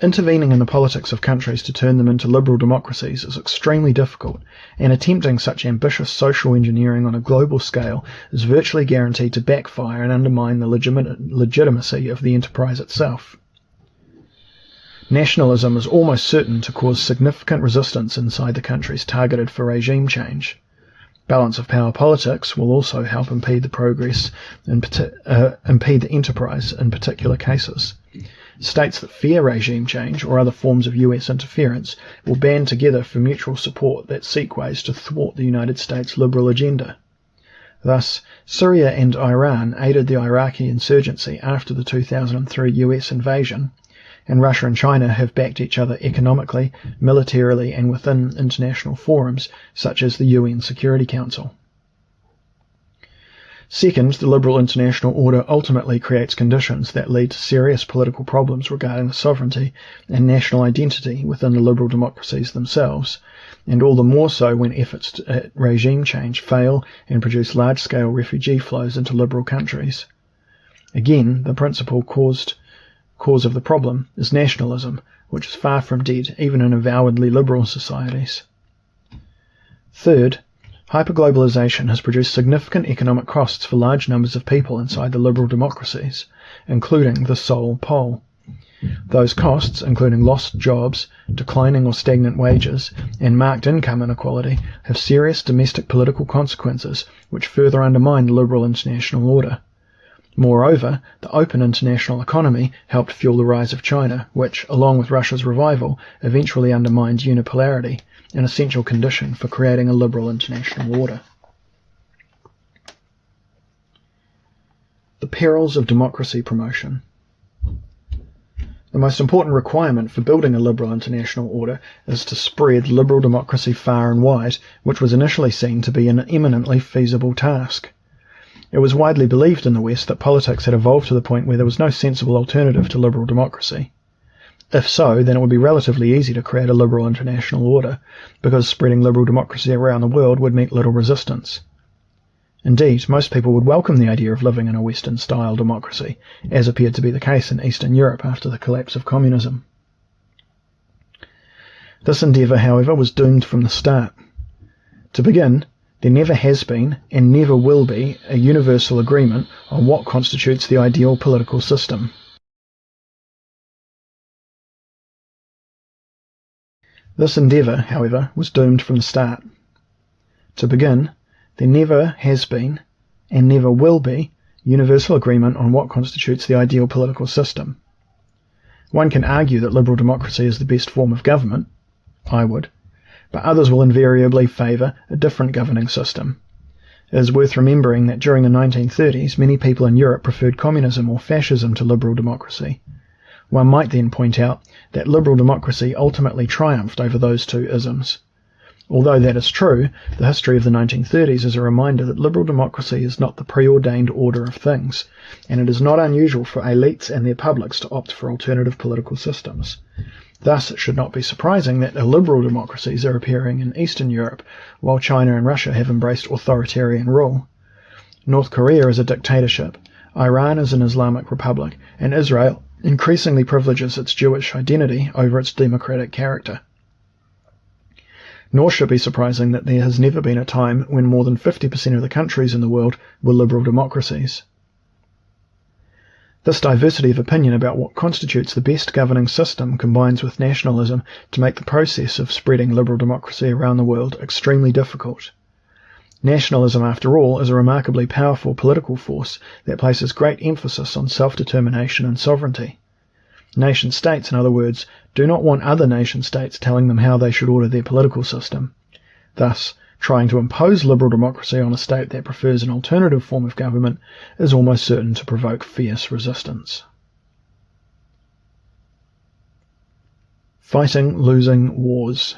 intervening in the politics of countries to turn them into liberal democracies is extremely difficult, and attempting such ambitious social engineering on a global scale is virtually guaranteed to backfire and undermine the legitimacy of the enterprise itself. Nationalism is almost certain to cause significant resistance inside the countries targeted for regime change. Balance of power politics will also help impede the progress and impede the enterprise in particular cases. States that fear regime change or other forms of US interference will band together for mutual support that seek ways to thwart the United States' liberal agenda. Thus, Syria and Iran aided the Iraqi insurgency after the 2003 US invasion, and Russia and China have backed each other economically, militarily, and within international forums such as the UN Security Council. Second, the liberal international order ultimately creates conditions that lead to serious political problems regarding the sovereignty and national identity within the liberal democracies themselves, and all the more so when efforts at regime change fail and produce large-scale refugee flows into liberal countries. Again, the principal cause of the problem is nationalism, which is far from dead even in avowedly liberal societies. Third, hyperglobalization has produced significant economic costs for large numbers of people inside the liberal democracies, including the sole pole. Those costs, including lost jobs, declining or stagnant wages, and marked income inequality, have serious domestic political consequences which further undermine the liberal international order. Moreover, the open international economy helped fuel the rise of China, which, along with Russia's revival, eventually undermined unipolarity, an essential condition for creating a liberal international order. The perils of democracy promotion. The most important requirement for building a liberal international order is to spread liberal democracy far and wide, which was initially seen to be an eminently feasible task. It was widely believed in the West that politics had evolved to the point where there was no sensible alternative to liberal democracy. If so, then it would be relatively easy to create a liberal international order, because spreading liberal democracy around the world would meet little resistance. Indeed, most people would welcome the idea of living in a Western-style democracy, as appeared to be the case in Eastern Europe after the collapse of communism. This endeavour, however, was doomed from the start. To begin, there never has been, and never will be, a universal agreement on what constitutes the ideal political system. This endeavour, however, was doomed from the start. To begin, there never has been, and never will be, universal agreement on what constitutes the ideal political system. One can argue that liberal democracy is the best form of government, I would, but others will invariably favour a different governing system. It is worth remembering that during the 1930s, many people in Europe preferred communism or fascism to liberal democracy. One might then point out that liberal democracy ultimately triumphed over those two isms. Although that is true, the history of the 1930s is a reminder that liberal democracy is not the preordained order of things, and it is not unusual for elites and their publics to opt for alternative political systems. Thus, it should not be surprising that illiberal democracies are appearing in Eastern Europe, while China and Russia have embraced authoritarian rule. North Korea is a dictatorship, Iran is an Islamic republic, and Israel increasingly privileges its Jewish identity over its democratic character. Nor should it be surprising that there has never been a time when more than 50% of the countries in the world were liberal democracies. This diversity of opinion about what constitutes the best governing system combines with nationalism to make the process of spreading liberal democracy around the world extremely difficult. Nationalism, after all, is a remarkably powerful political force that places great emphasis on self-determination and sovereignty. Nation-states, in other words, do not want other nation-states telling them how they should order their political system. Thus, trying to impose liberal democracy on a state that prefers an alternative form of government is almost certain to provoke fierce resistance. Fighting losing wars.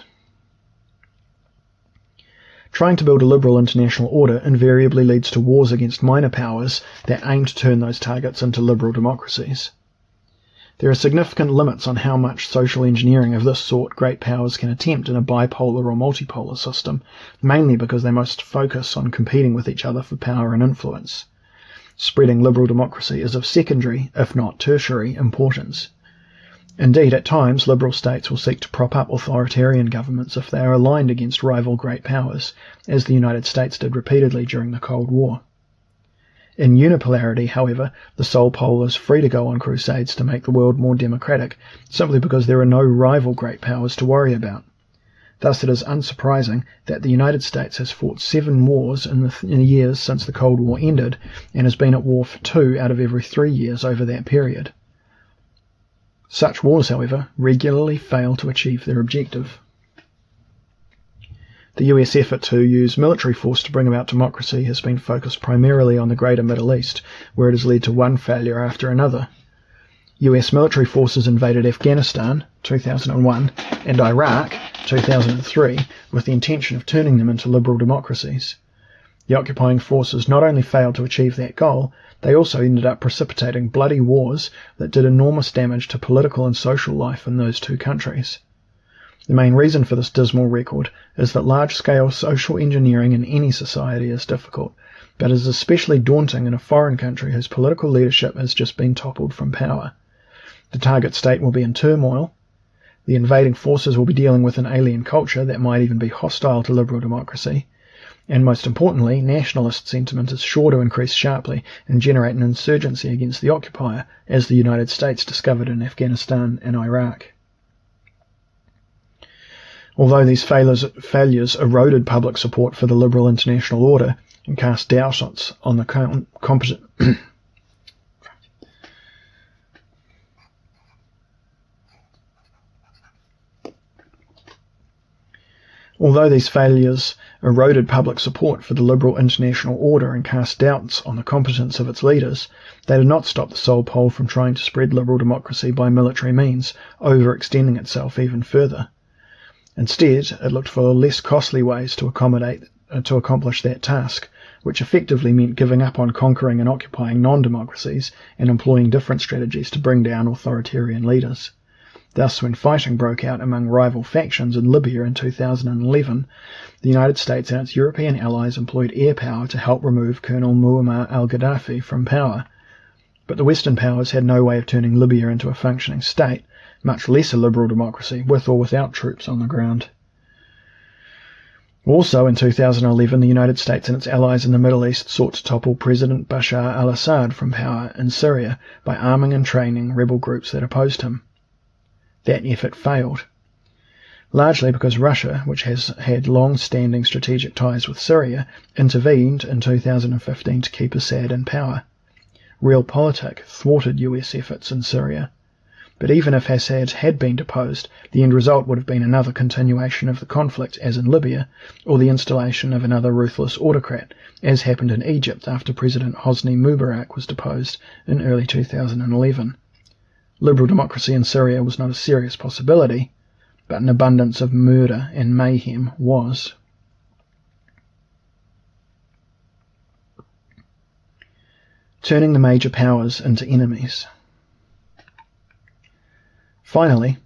Trying to build a liberal international order invariably leads to wars against minor powers that aim to turn those targets into liberal democracies. There are significant limits on how much social engineering of this sort great powers can attempt in a bipolar or multipolar system, mainly because they must focus on competing with each other for power and influence. Spreading liberal democracy is of secondary, if not tertiary, importance. Indeed, at times, liberal states will seek to prop up authoritarian governments if they are aligned against rival great powers, as the United States did repeatedly during the Cold War. In unipolarity, however, the sole pole is free to go on crusades to make the world more democratic, simply because there are no rival great powers to worry about. Thus it is unsurprising that the United States has fought 7 wars in the years since the Cold War ended, and has been at war for 2 out of every 3 years over that period. Such wars, however, regularly fail to achieve their objective. The US effort to use military force to bring about democracy has been focused primarily on the greater Middle East, where it has led to one failure after another. US military forces invaded Afghanistan, 2001, and Iraq, 2003, with the intention of turning them into liberal democracies. The occupying forces not only failed to achieve that goal, they also ended up precipitating bloody wars that did enormous damage to political and social life in those 2 countries. The main reason for this dismal record is that large-scale social engineering in any society is difficult, but is especially daunting in a foreign country whose political leadership has just been toppled from power. The target state will be in turmoil, The invading forces will be dealing with an alien culture that might even be hostile to liberal democracy. And most importantly, nationalist sentiment is sure to increase sharply and generate an insurgency against the occupier, as the United States discovered in Afghanistan and Iraq. Although these failures eroded public support for the liberal international order and cast doubt on the competent Although these failures eroded public support for the liberal international order and cast doubts on the competence of its leaders, they did not stop the Sole Pole from trying to spread liberal democracy by military means, overextending itself even further. Instead, it looked for less costly ways to accomplish that task, which effectively meant giving up on conquering and occupying non-democracies and employing different strategies to bring down authoritarian leaders. Thus, when fighting broke out among rival factions in Libya in 2011, the United States and its European allies employed air power to help remove Colonel Muammar al-Gaddafi from power. But the Western powers had no way of turning Libya into a functioning state, much less a liberal democracy, with or without troops on the ground. Also in 2011, the United States and its allies in the Middle East sought to topple President Bashar al-Assad from power in Syria by arming and training rebel groups that opposed him. That effort failed, largely because Russia, which has had long-standing strategic ties with Syria, intervened in 2015 to keep Assad in power. REUPLOAD thwarted US efforts in Syria. But even if Assad had been deposed, the end result would have been another continuation of the conflict as in Libya, or the installation of another ruthless autocrat, as happened in Egypt after President Hosni Mubarak was deposed in early 2011. Liberal democracy in Syria was not a serious possibility, but an abundance of murder and mayhem was. Turning the major powers into enemies. Finally,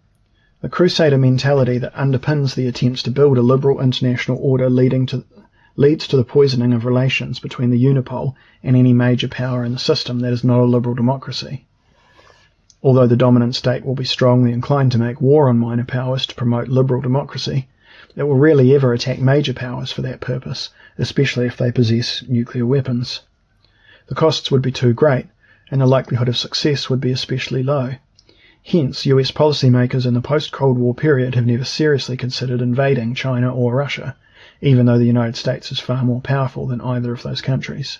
the crusader mentality that underpins the attempts to build a liberal international order leads to the poisoning of relations between the Unipole and any major power in the system that is not a liberal democracy. Although the dominant state will be strongly inclined to make war on minor powers to promote liberal democracy, it will rarely ever attack major powers for that purpose, especially if they possess nuclear weapons. The costs would be too great, and the likelihood of success would be especially low. Hence, US policymakers in the post-Cold War period have never seriously considered invading China or Russia, even though the United States is far more powerful than either of those countries.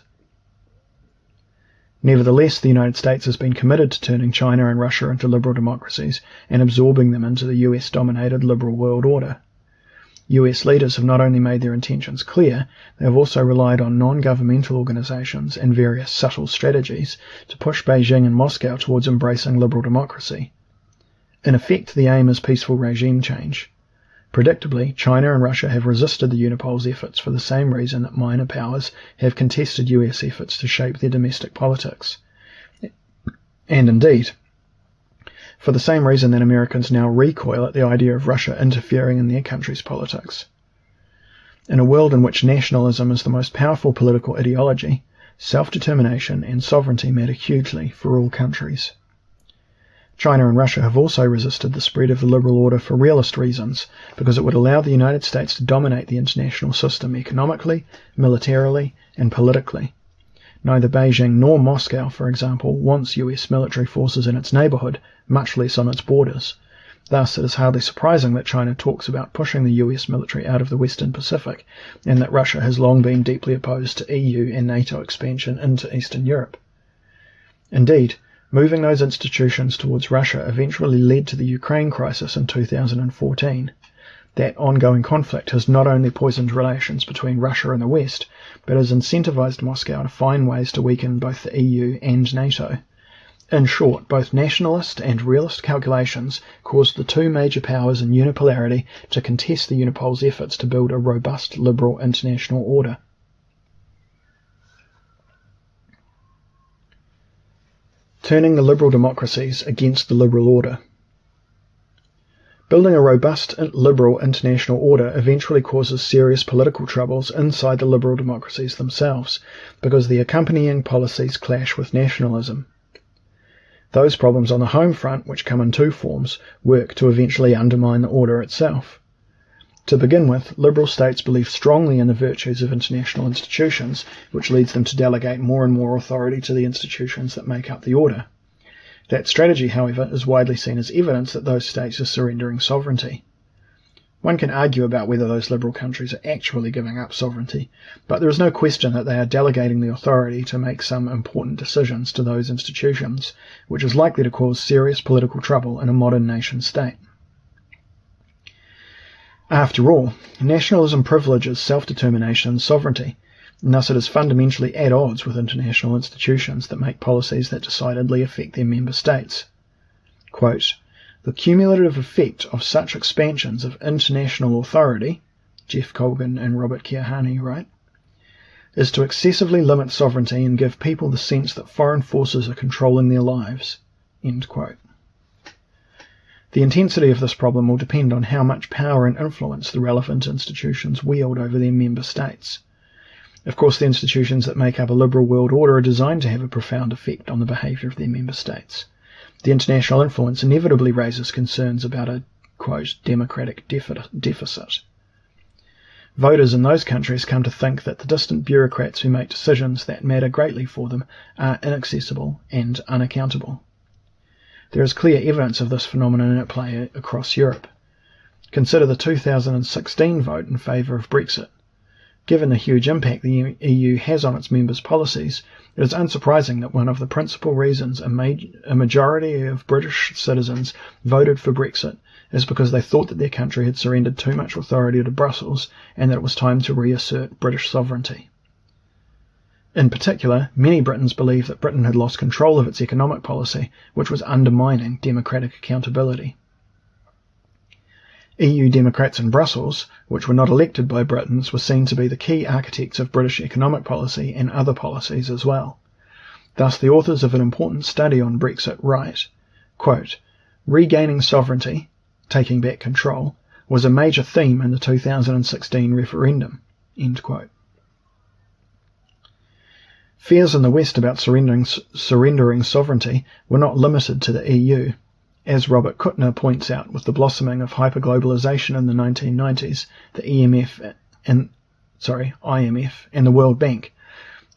Nevertheless, the United States has been committed to turning China and Russia into liberal democracies and absorbing them into the US-dominated liberal world order. US leaders have not only made their intentions clear, they have also relied on non-governmental organizations and various subtle strategies to push Beijing and Moscow towards embracing liberal democracy. In effect, the aim is peaceful regime change. Predictably, China and Russia have resisted the Unipole's efforts for the same reason that minor powers have contested US efforts to shape their domestic politics. And indeed, for the same reason that Americans now recoil at the idea of Russia interfering in their country's politics. In a world in which nationalism is the most powerful political ideology, self-determination and sovereignty matter hugely for all countries. China and Russia have also resisted the spread of the liberal order for realist reasons, because it would allow the United States to dominate the international system economically, militarily, and politically. Neither Beijing nor Moscow, for example, wants US military forces in its neighborhood, much less on its borders. Thus, it is hardly surprising that China talks about pushing the US military out of the Western Pacific, and that Russia has long been deeply opposed to EU and NATO expansion into Eastern Europe. Indeed, moving those institutions towards Russia eventually led to the Ukraine crisis in 2014. That ongoing conflict has not only poisoned relations between Russia and the West, but has incentivized Moscow to find ways to weaken both the EU and NATO. In short, both nationalist and realist calculations caused the two major powers in unipolarity to contest the Unipole's efforts to build a robust liberal international order. Turning the liberal democracies against the liberal order. Building a robust liberal international order eventually causes serious political troubles inside the liberal democracies themselves, because the accompanying policies clash with nationalism. Those problems on the home front, which come in two forms, work to eventually undermine the order itself. To begin with, liberal states believe strongly in the virtues of international institutions, which leads them to delegate more and more authority to the institutions that make up the order. That strategy, however, is widely seen as evidence that those states are surrendering sovereignty. One can argue about whether those liberal countries are actually giving up sovereignty, but there is no question that they are delegating the authority to make some important decisions to those institutions, which is likely to cause serious political trouble in a modern nation-state. After all, nationalism privileges self-determination and sovereignty, and thus it is fundamentally at odds with international institutions that make policies that decidedly affect their member states. Quote, "The cumulative effect of such expansions of international authority," Jeff Colgan and Robert Kiahani write, "is to excessively limit sovereignty and give people the sense that foreign forces are controlling their lives." End quote. The intensity of this problem will depend on how much power and influence the relevant institutions wield over their member states. Of course, the institutions that make up a liberal world order are designed to have a profound effect on the behaviour of their member states. The international influence inevitably raises concerns about a, quote, democratic deficit. Voters in those countries come to think that the distant bureaucrats who make decisions that matter greatly for them are inaccessible and unaccountable. There is clear evidence of this phenomenon at play across Europe. Consider the 2016 vote in favour of Brexit. Given the huge impact the EU has on its members' policies, it is unsurprising that one of the principal reasons a majority of British citizens voted for Brexit is because they thought that their country had surrendered too much authority to Brussels and that it was time to reassert British sovereignty. In particular, many Britons believed that Britain had lost control of its economic policy, which was undermining democratic accountability. EU Democrats in Brussels, which were not elected by Britons, were seen to be the key architects of British economic policy and other policies as well. Thus, the authors of an important study on Brexit write, quote, "Regaining sovereignty, taking back control, was a major theme in the 2016 referendum." End quote. Fears in the West about surrendering sovereignty were not limited to the EU. As Robert Kuttner points out, with the blossoming of hyperglobalization in the 1990s, the IMF and the World Bank,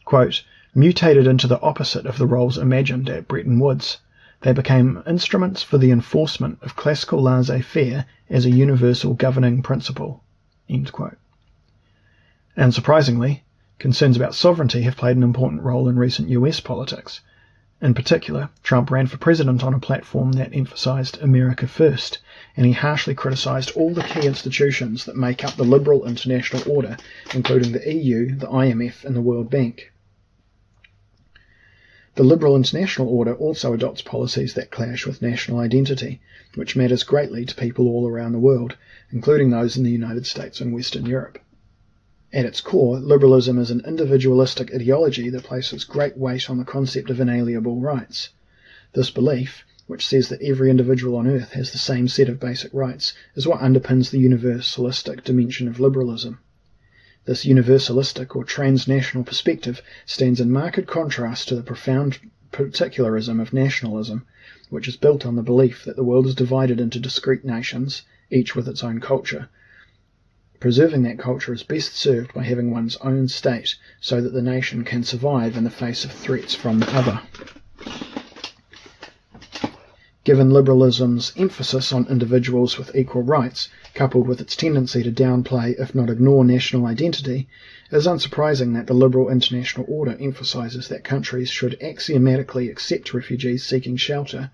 quote, "mutated into the opposite of the roles imagined at Bretton Woods. They became instruments for the enforcement of classical laissez-faire as a universal governing principle." End quote. Unsurprisingly, concerns about sovereignty have played an important role in recent US politics. In particular, Trump ran for president on a platform that emphasized America first, and he harshly criticized all the key institutions that make up the liberal international order, including the EU, the IMF, and the World Bank. The liberal international order also adopts policies that clash with national identity, which matters greatly to people all around the world, including those in the United States and Western Europe. At its core, liberalism is an individualistic ideology that places great weight on the concept of inalienable rights. This belief, which says that every individual on earth has the same set of basic rights, is what underpins the universalistic dimension of liberalism. This universalistic or transnational perspective stands in marked contrast to the profound particularism of nationalism, which is built on the belief that the world is divided into discrete nations, each with its own culture. Preserving that culture is best served by having one's own state, so that the nation can survive in the face of threats from the other. Given liberalism's emphasis on individuals with equal rights, coupled with its tendency to downplay, if not ignore, national identity, it is unsurprising that the liberal international order emphasizes that countries should axiomatically accept refugees seeking shelter,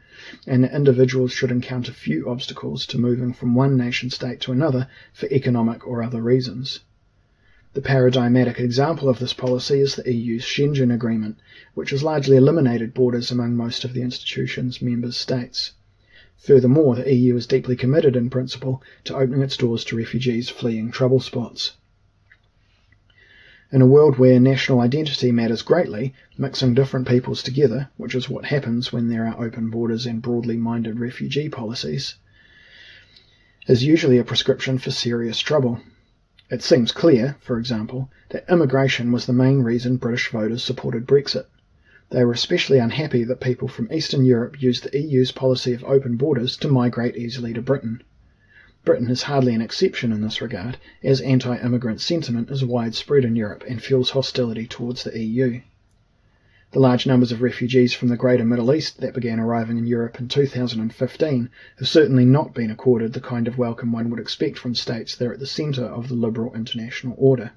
and that individuals should encounter few obstacles to moving from one nation-state to another for economic or other reasons. The paradigmatic example of this policy is the EU's Schengen Agreement, which has largely eliminated borders among most of the institution's member states. Furthermore, the EU is deeply committed in principle to opening its doors to refugees fleeing trouble spots. In a world where national identity matters greatly, mixing different peoples together, which is what happens when there are open borders and broadly minded refugee policies, is usually a prescription for serious trouble. It seems clear, for example, that immigration was the main reason British voters supported Brexit. They were especially unhappy that people from Eastern Europe used the EU's policy of open borders to migrate easily to Britain. Britain is hardly an exception in this regard, as anti-immigrant sentiment is widespread in Europe and fuels hostility towards the EU. The large numbers of refugees from the greater Middle East that began arriving in Europe in 2015 have certainly not been accorded the kind of welcome one would expect from states that are at the centre of the liberal international order.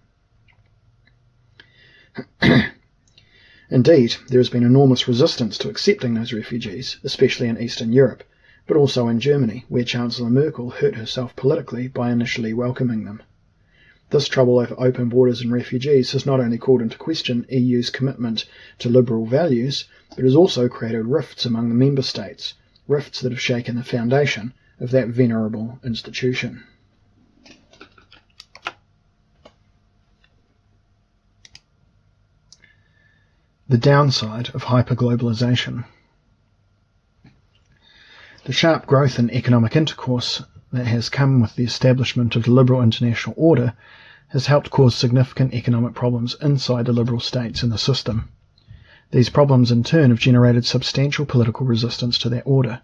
Indeed, there has been enormous resistance to accepting those refugees, especially in Eastern Europe, but also in Germany, where Chancellor Merkel hurt herself politically by initially welcoming them. This trouble over open borders and refugees has not only called into question EU's commitment to liberal values, but has also created rifts among the member states, rifts that have shaken the foundation of that venerable institution. The downside of hyperglobalization. The sharp growth in economic intercourse that has come with the establishment of the liberal international order has helped cause significant economic problems inside the liberal states in the system. These problems in turn have generated substantial political resistance to that order.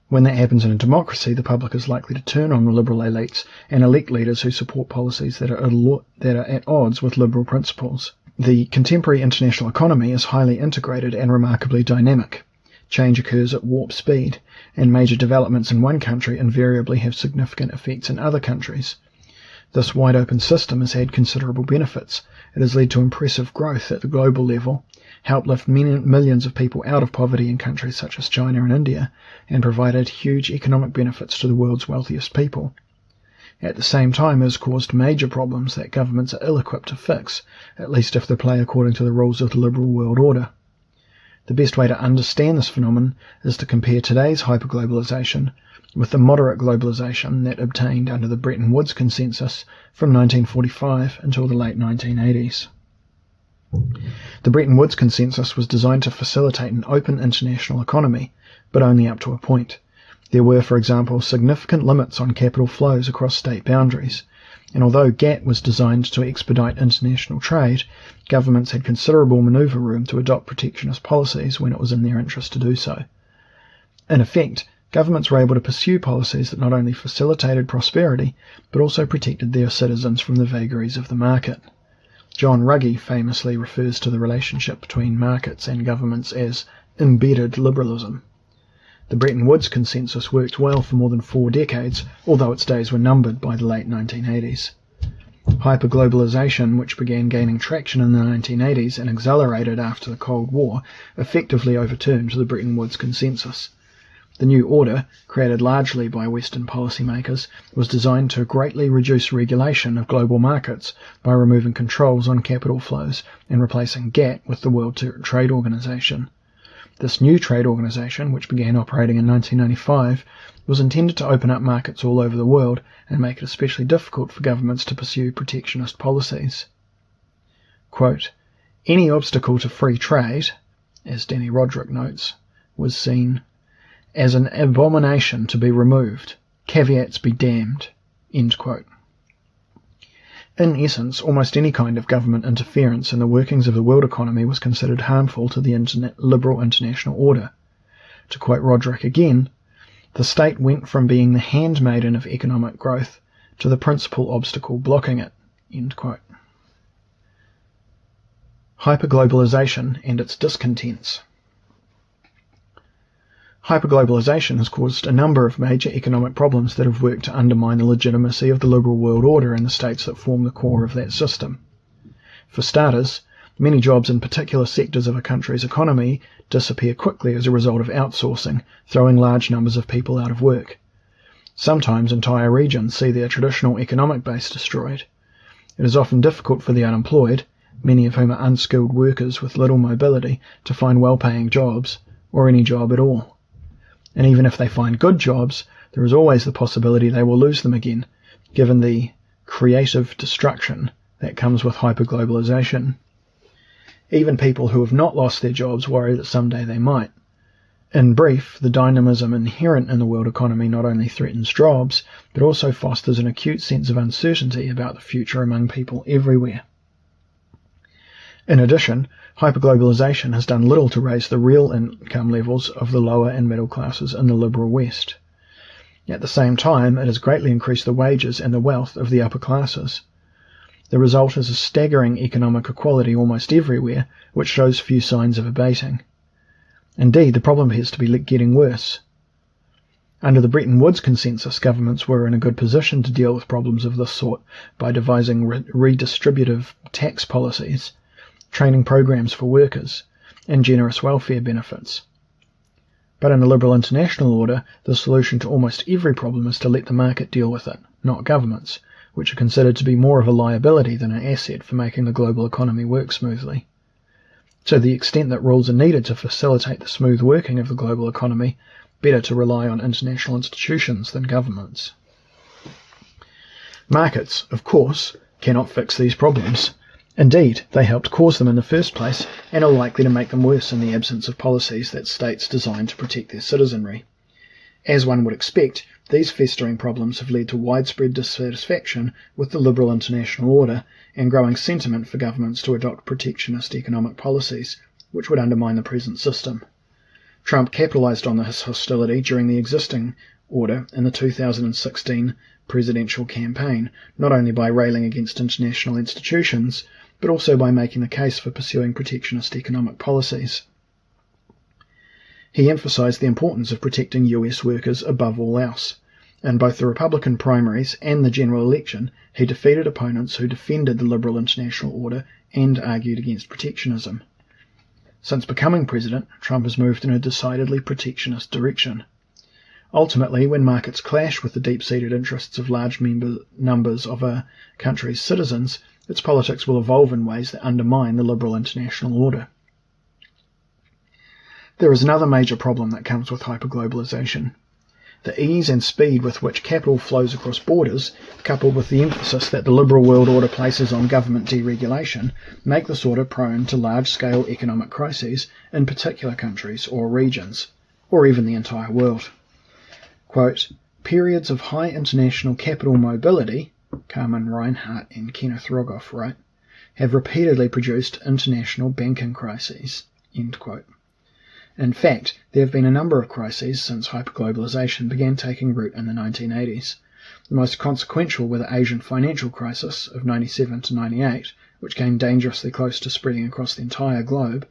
When that happens in a democracy, the public is likely to turn on the liberal elites and elect leaders who support policies that are at odds with liberal principles. The contemporary international economy is highly integrated and remarkably dynamic. Change occurs at warp speed, and major developments in one country invariably have significant effects in other countries. This wide-open system has had considerable benefits. It has led to impressive growth at the global level, helped lift millions of people out of poverty in countries such as China and India, and provided huge economic benefits to the world's wealthiest people. At the same time, it has caused major problems that governments are ill-equipped to fix, at least if they play according to the rules of the liberal world order. The best way to understand this phenomenon is to compare today's hyperglobalization with the moderate globalization that obtained under the Bretton Woods Consensus from 1945 until the late 1980s. The Bretton Woods Consensus was designed to facilitate an open international economy, but only up to a point. There were, for example, significant limits on capital flows across state boundaries, and although GATT was designed to expedite international trade, governments had considerable manoeuvre room to adopt protectionist policies when it was in their interest to do so. In effect, governments were able to pursue policies that not only facilitated prosperity, but also protected their citizens from the vagaries of the market. John Ruggie famously refers to the relationship between markets and governments as embedded liberalism. The Bretton Woods Consensus worked well for more than 4 decades, although its days were numbered by the late 1980s. Hyperglobalization, which began gaining traction in the 1980s and accelerated after the Cold War, effectively overturned the Bretton Woods Consensus. The new order, created largely by Western policymakers, was designed to greatly reduce regulation of global markets by removing controls on capital flows and replacing GATT with the World Trade Organization. This new trade organization, which began operating in 1995, was intended to open up markets all over the world and make it especially difficult for governments to pursue protectionist policies. Quote, "Any obstacle to free trade," as Danny Roderick notes, was seen as an abomination to be removed. Caveats be damned. End quote. In essence, almost any kind of government interference in the workings of the world economy was considered harmful to the liberal international order. To quote Roderick again, the state went from being the handmaiden of economic growth to the principal obstacle blocking it. End quote. Hyperglobalization and its discontents. Hyperglobalization has caused a number of major economic problems that have worked to undermine the legitimacy of the liberal world order in the states that form the core of that system. For starters, many jobs in particular sectors of a country's economy disappear quickly as a result of outsourcing, throwing large numbers of people out of work. Sometimes entire regions see their traditional economic base destroyed. It is often difficult for the unemployed, many of whom are unskilled workers with little mobility, to find well-paying jobs, or any job at all. And even if they find good jobs, there is always the possibility they will lose them again, given the creative destruction that comes with hyperglobalization. Even people who have not lost their jobs worry that someday they might. In brief, the dynamism inherent in the world economy not only threatens jobs, but also fosters an acute sense of uncertainty about the future among people everywhere. In addition, hyperglobalization has done little to raise the real income levels of the lower and middle classes in the liberal West. At the same time, it has greatly increased the wages and the wealth of the upper classes. The result is a staggering economic equality almost everywhere, which shows few signs of abating. Indeed, the problem appears to be getting worse. Under the Bretton Woods consensus, governments were in a good position to deal with problems of this sort by devising redistributive tax policies, training programs for workers, and generous welfare benefits. But in a liberal international order, the solution to almost every problem is to let the market deal with it, not governments, which are considered to be more of a liability than an asset for making the global economy work smoothly. To the extent that rules are needed to facilitate the smooth working of the global economy, better to rely on international institutions than governments. Markets, of course, cannot fix these problems. Indeed, they helped cause them in the first place and are likely to make them worse in the absence of policies that states designed to protect their citizenry. As one would expect, these festering problems have led to widespread dissatisfaction with the liberal international order and growing sentiment for governments to adopt protectionist economic policies, which would undermine the present system. Trump capitalized on this hostility during the existing order in the 2016 presidential campaign, not only by railing against international institutions, but also by making the case for pursuing protectionist economic policies. He emphasized the importance of protecting US workers above all else. In both the Republican primaries and the general election, he defeated opponents who defended the liberal international order and argued against protectionism. Since becoming president, Trump has moved in a decidedly protectionist direction. Ultimately, when markets clash with the deep-seated interests of large numbers of a country's citizens, its politics will evolve in ways that undermine the liberal international order. There is another major problem that comes with hyperglobalization. The ease and speed with which capital flows across borders, coupled with the emphasis that the liberal world order places on government deregulation, make this order prone to large-scale economic crises in particular countries or regions, or even the entire world. Quote, periods of high international capital mobility, Carmen Reinhart and Kenneth Rogoff write, have repeatedly produced international banking crises. End quote. In fact, there have been a number of crises since hyperglobalization began taking root in the 1980s. The most consequential were the Asian financial crisis of 97 to 98, which came dangerously close to spreading across the entire globe,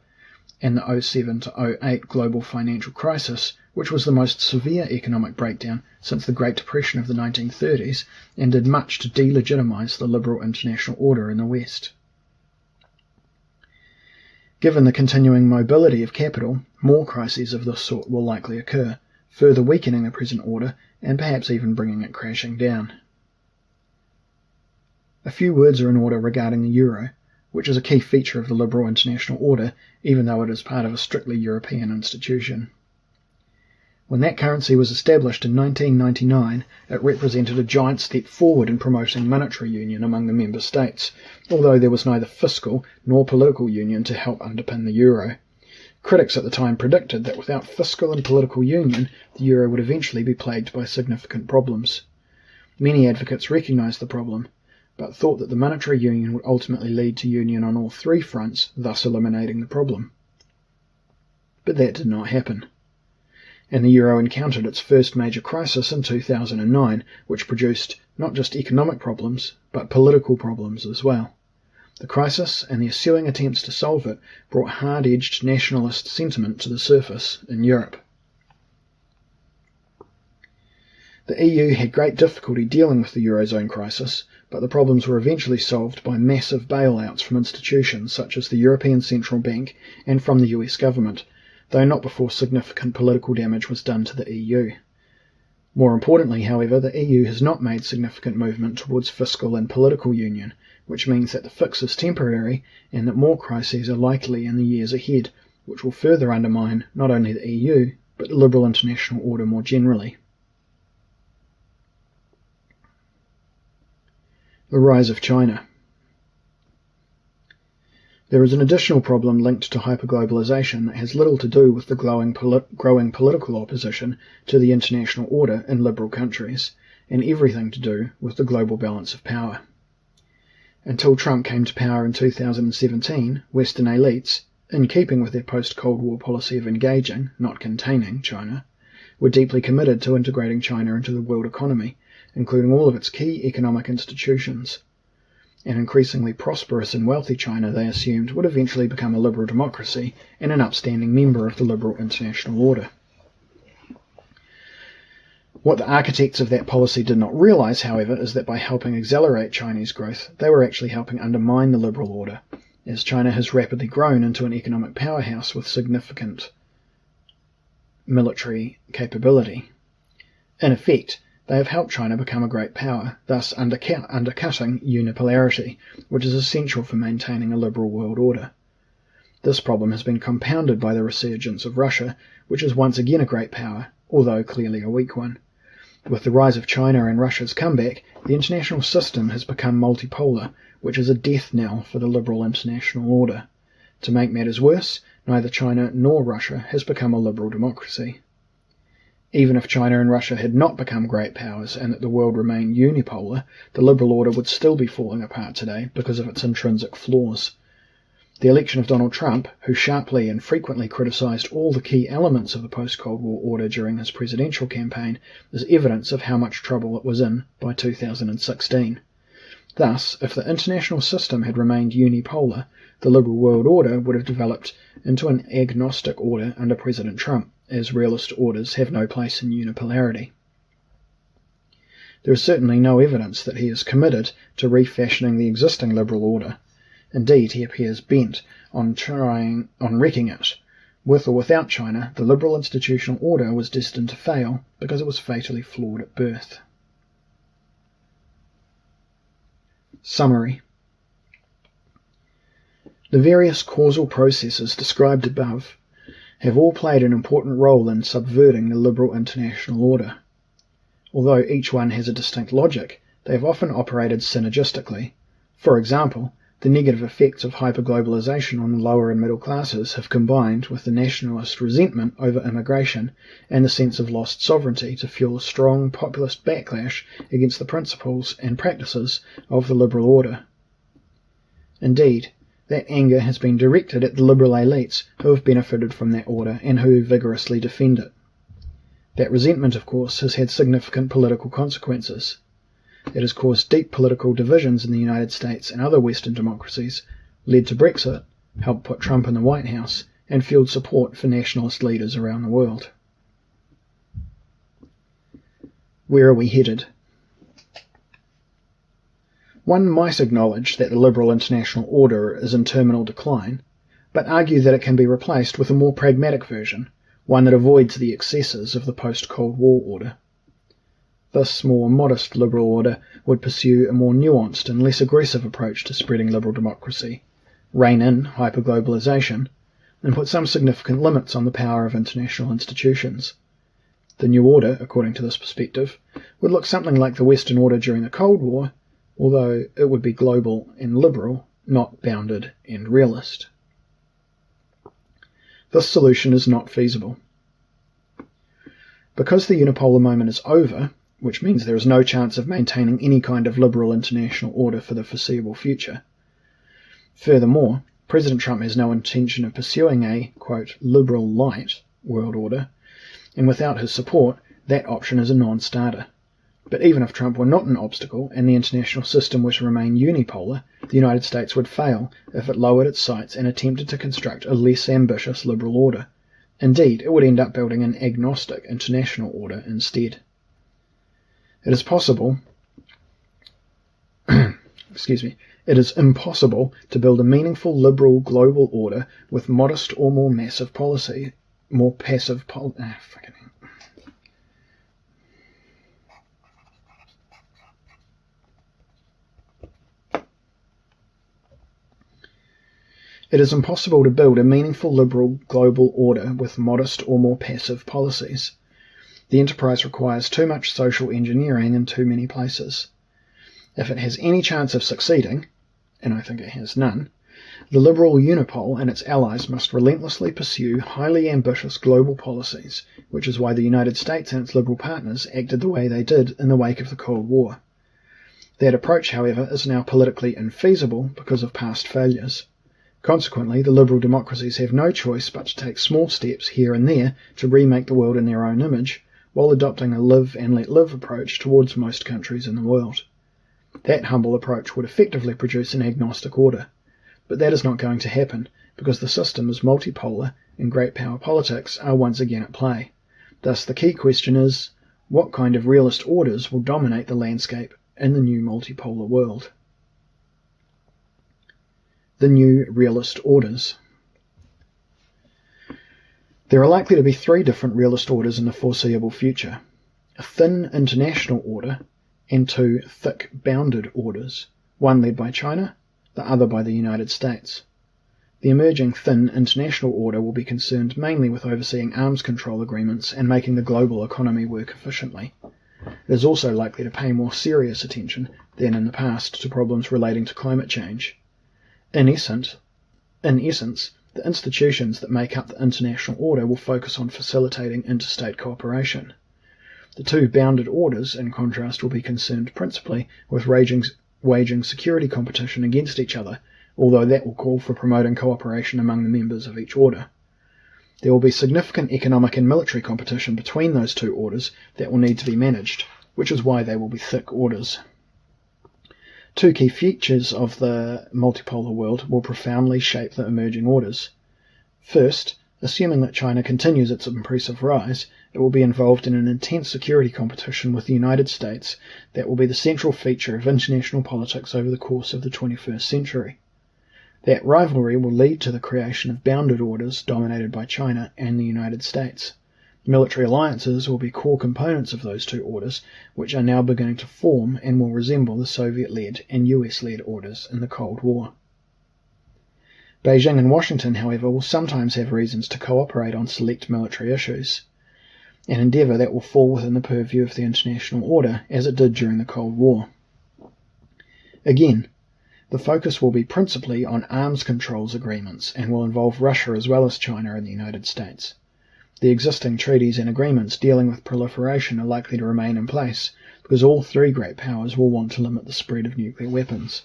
and the 07 to 08 global financial crisis, which was the most severe economic breakdown since the Great Depression of the 1930s and did much to delegitimize the liberal international order in the West. Given the continuing mobility of capital, more crises of this sort will likely occur, further weakening the present order and perhaps even bringing it crashing down. A few words are in order regarding the euro, which is a key feature of the liberal international order, even though it is part of a strictly European institution. When that currency was established in 1999, it represented a giant step forward in promoting monetary union among the member states, although there was neither fiscal nor political union to help underpin the euro. Critics at the time predicted that without fiscal and political union, the euro would eventually be plagued by significant problems. Many advocates recognised the problem, but thought that the monetary union would ultimately lead to union on all three fronts, thus eliminating the problem. But that did not happen, and the euro encountered its first major crisis in 2009, which produced not just economic problems, but political problems as well. The crisis and the ensuing attempts to solve it brought hard-edged nationalist sentiment to the surface in Europe. The EU had great difficulty dealing with the Eurozone crisis, but the problems were eventually solved by massive bailouts from institutions such as the European Central Bank and from the US government, though not before significant political damage was done to the EU. More importantly, however, the EU has not made significant movement towards fiscal and political union, which means that the fix is temporary and that more crises are likely in the years ahead, which will further undermine not only the EU, but the liberal international order more generally. The rise of China. There is an additional problem linked to hyperglobalization that has little to do with the growing political opposition to the international order in liberal countries, and everything to do with the global balance of power. Until Trump came to power in 2017, Western elites, in keeping with their post-Cold War policy of engaging, not containing, China, were deeply committed to integrating China into the world economy, including all of its key economic institutions. An increasingly prosperous and wealthy China, they assumed, would eventually become a liberal democracy and an upstanding member of the liberal international order. What the architects of that policy did not realize, however, is that by helping accelerate Chinese growth, they were actually helping undermine the liberal order, as China has rapidly grown into an economic powerhouse with significant military capability. In effect, they have helped China become a great power, thus undercutting unipolarity, which is essential for maintaining a liberal world order. This problem has been compounded by the resurgence of Russia, which is once again a great power, although clearly a weak one. With the rise of China and Russia's comeback, the international system has become multipolar, which is a death knell for the liberal international order. To make matters worse, neither China nor Russia has become a liberal democracy. Even if China and Russia had not become great powers and that the world remained unipolar, the liberal order would still be falling apart today because of its intrinsic flaws. The election of Donald Trump, who sharply and frequently criticized all the key elements of the post-Cold War order during his presidential campaign, is evidence of how much trouble it was in by 2016. Thus, if the international system had remained unipolar, the liberal world order would have developed into an agnostic order under President Trump, as realist orders have no place in unipolarity. There is certainly no evidence that he is committed to refashioning the existing liberal order. Indeed, he appears bent on wrecking it. With or without China, the liberal institutional order was destined to fail because it was fatally flawed at birth. Summary. The various causal processes described above have all played an important role in subverting the liberal international order. Although each one has a distinct logic, they have often operated synergistically. For example, the negative effects of hyperglobalization on the lower and middle classes have combined with the nationalist resentment over immigration and the sense of lost sovereignty to fuel a strong populist backlash against the principles and practices of the liberal order. Indeed, that anger has been directed at the liberal elites who have benefited from that order and who vigorously defend it. That resentment, of course, has had significant political consequences. It has caused deep political divisions in the United States and other Western democracies, led to Brexit, helped put Trump in the White House, and fueled support for nationalist leaders around the world. Where are we headed? One might acknowledge that the liberal international order is in terminal decline, but argue that it can be replaced with a more pragmatic version, one that avoids the excesses of the post-Cold War order. This more modest liberal order would pursue a more nuanced and less aggressive approach to spreading liberal democracy, rein in hyperglobalization, and put some significant limits on the power of international institutions. The new order, according to this perspective, would look something like the Western order during the Cold War, although it would be global and liberal, not bounded and realist. This solution is not feasible. Because the unipolar moment is over, which means there is no chance of maintaining any kind of liberal international order for the foreseeable future. Furthermore, President Trump has no intention of pursuing a, quote, liberal light world order, and without his support, that option is a non-starter. But even if Trump were not an obstacle and the international system were to remain unipolar, the United States would fail if it lowered its sights and attempted to construct a less ambitious liberal order. Indeed, it would end up building an agnostic international order instead. It is possible it is impossible to build a meaningful liberal global order with modest or more passive policy. It is impossible to build a meaningful liberal global order with modest or more passive policies. The enterprise requires too much social engineering in too many places. If it has any chance of succeeding, and I think it has none, the liberal unipole and its allies must relentlessly pursue highly ambitious global policies, which is why the United States and its liberal partners acted the way they did in the wake of the Cold War. That approach, however, is now politically infeasible because of past failures. Consequently, the liberal democracies have no choice but to take small steps here and there to remake the world in their own image, while adopting a live and let live approach towards most countries in the world. That humble approach would effectively produce an agnostic order, but that is not going to happen because the system is multipolar and great power politics are once again at play. Thus the key question is, what kind of realist orders will dominate the landscape in the new multipolar world? The new realist orders. There are likely to be three different realist orders in the foreseeable future: a thin international order and two thick bounded orders, one led by China, the other by the United States. The emerging thin international order will be concerned mainly with overseeing arms control agreements and making the global economy work efficiently. It is also likely to pay more serious attention than in the past to problems relating to climate change. In essence, the institutions that make up the international order will focus on facilitating interstate cooperation. The two bounded orders, in contrast, will be concerned principally with waging security competition against each other, although that will call for promoting cooperation among the members of each order. There will be significant economic and military competition between those two orders that will need to be managed, which is why they will be thick orders. Two key features of the multipolar world will profoundly shape the emerging orders. First, assuming that China continues its impressive rise, it will be involved in an intense security competition with the United States that will be the central feature of international politics over the course of the 21st century. That rivalry will lead to the creation of bounded orders dominated by China and the United States. Military alliances will be core components of those two orders, which are now beginning to form and will resemble the Soviet-led and US-led orders in the Cold War. Beijing and Washington, however, will sometimes have reasons to cooperate on select military issues, an endeavour that will fall within the purview of the international order, as it did during the Cold War. Again, the focus will be principally on arms controls agreements and will involve Russia as well as China and the United States. The existing treaties and agreements dealing with proliferation are likely to remain in place because all three great powers will want to limit the spread of nuclear weapons.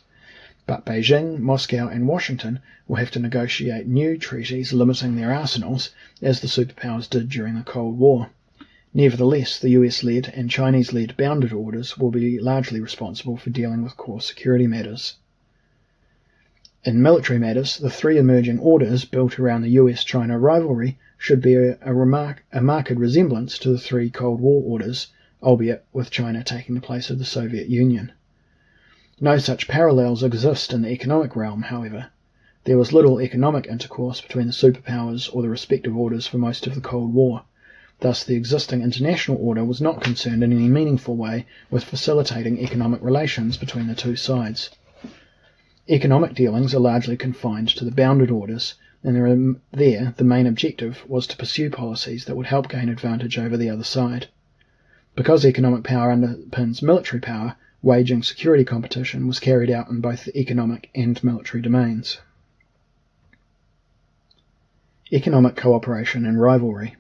But Beijing, Moscow and Washington will have to negotiate new treaties limiting their arsenals, as the superpowers did during the Cold War. Nevertheless, the US-led and Chinese-led bounded orders will be largely responsible for dealing with core security matters. In military matters, the three emerging orders built around the US-China rivalry should bear a marked resemblance to the three Cold War orders, albeit with China taking the place of the Soviet Union. No such parallels exist in the economic realm, however. There was little economic intercourse between the superpowers or the respective orders for most of the Cold War. Thus, the existing international order was not concerned in any meaningful way with facilitating economic relations between the two sides. Economic dealings are largely confined to the bounded orders, and there the main objective was to pursue policies that would help gain advantage over the other side. Because economic power underpins military power, waging security competition was carried out in both the economic and military domains. Economic cooperation and rivalry.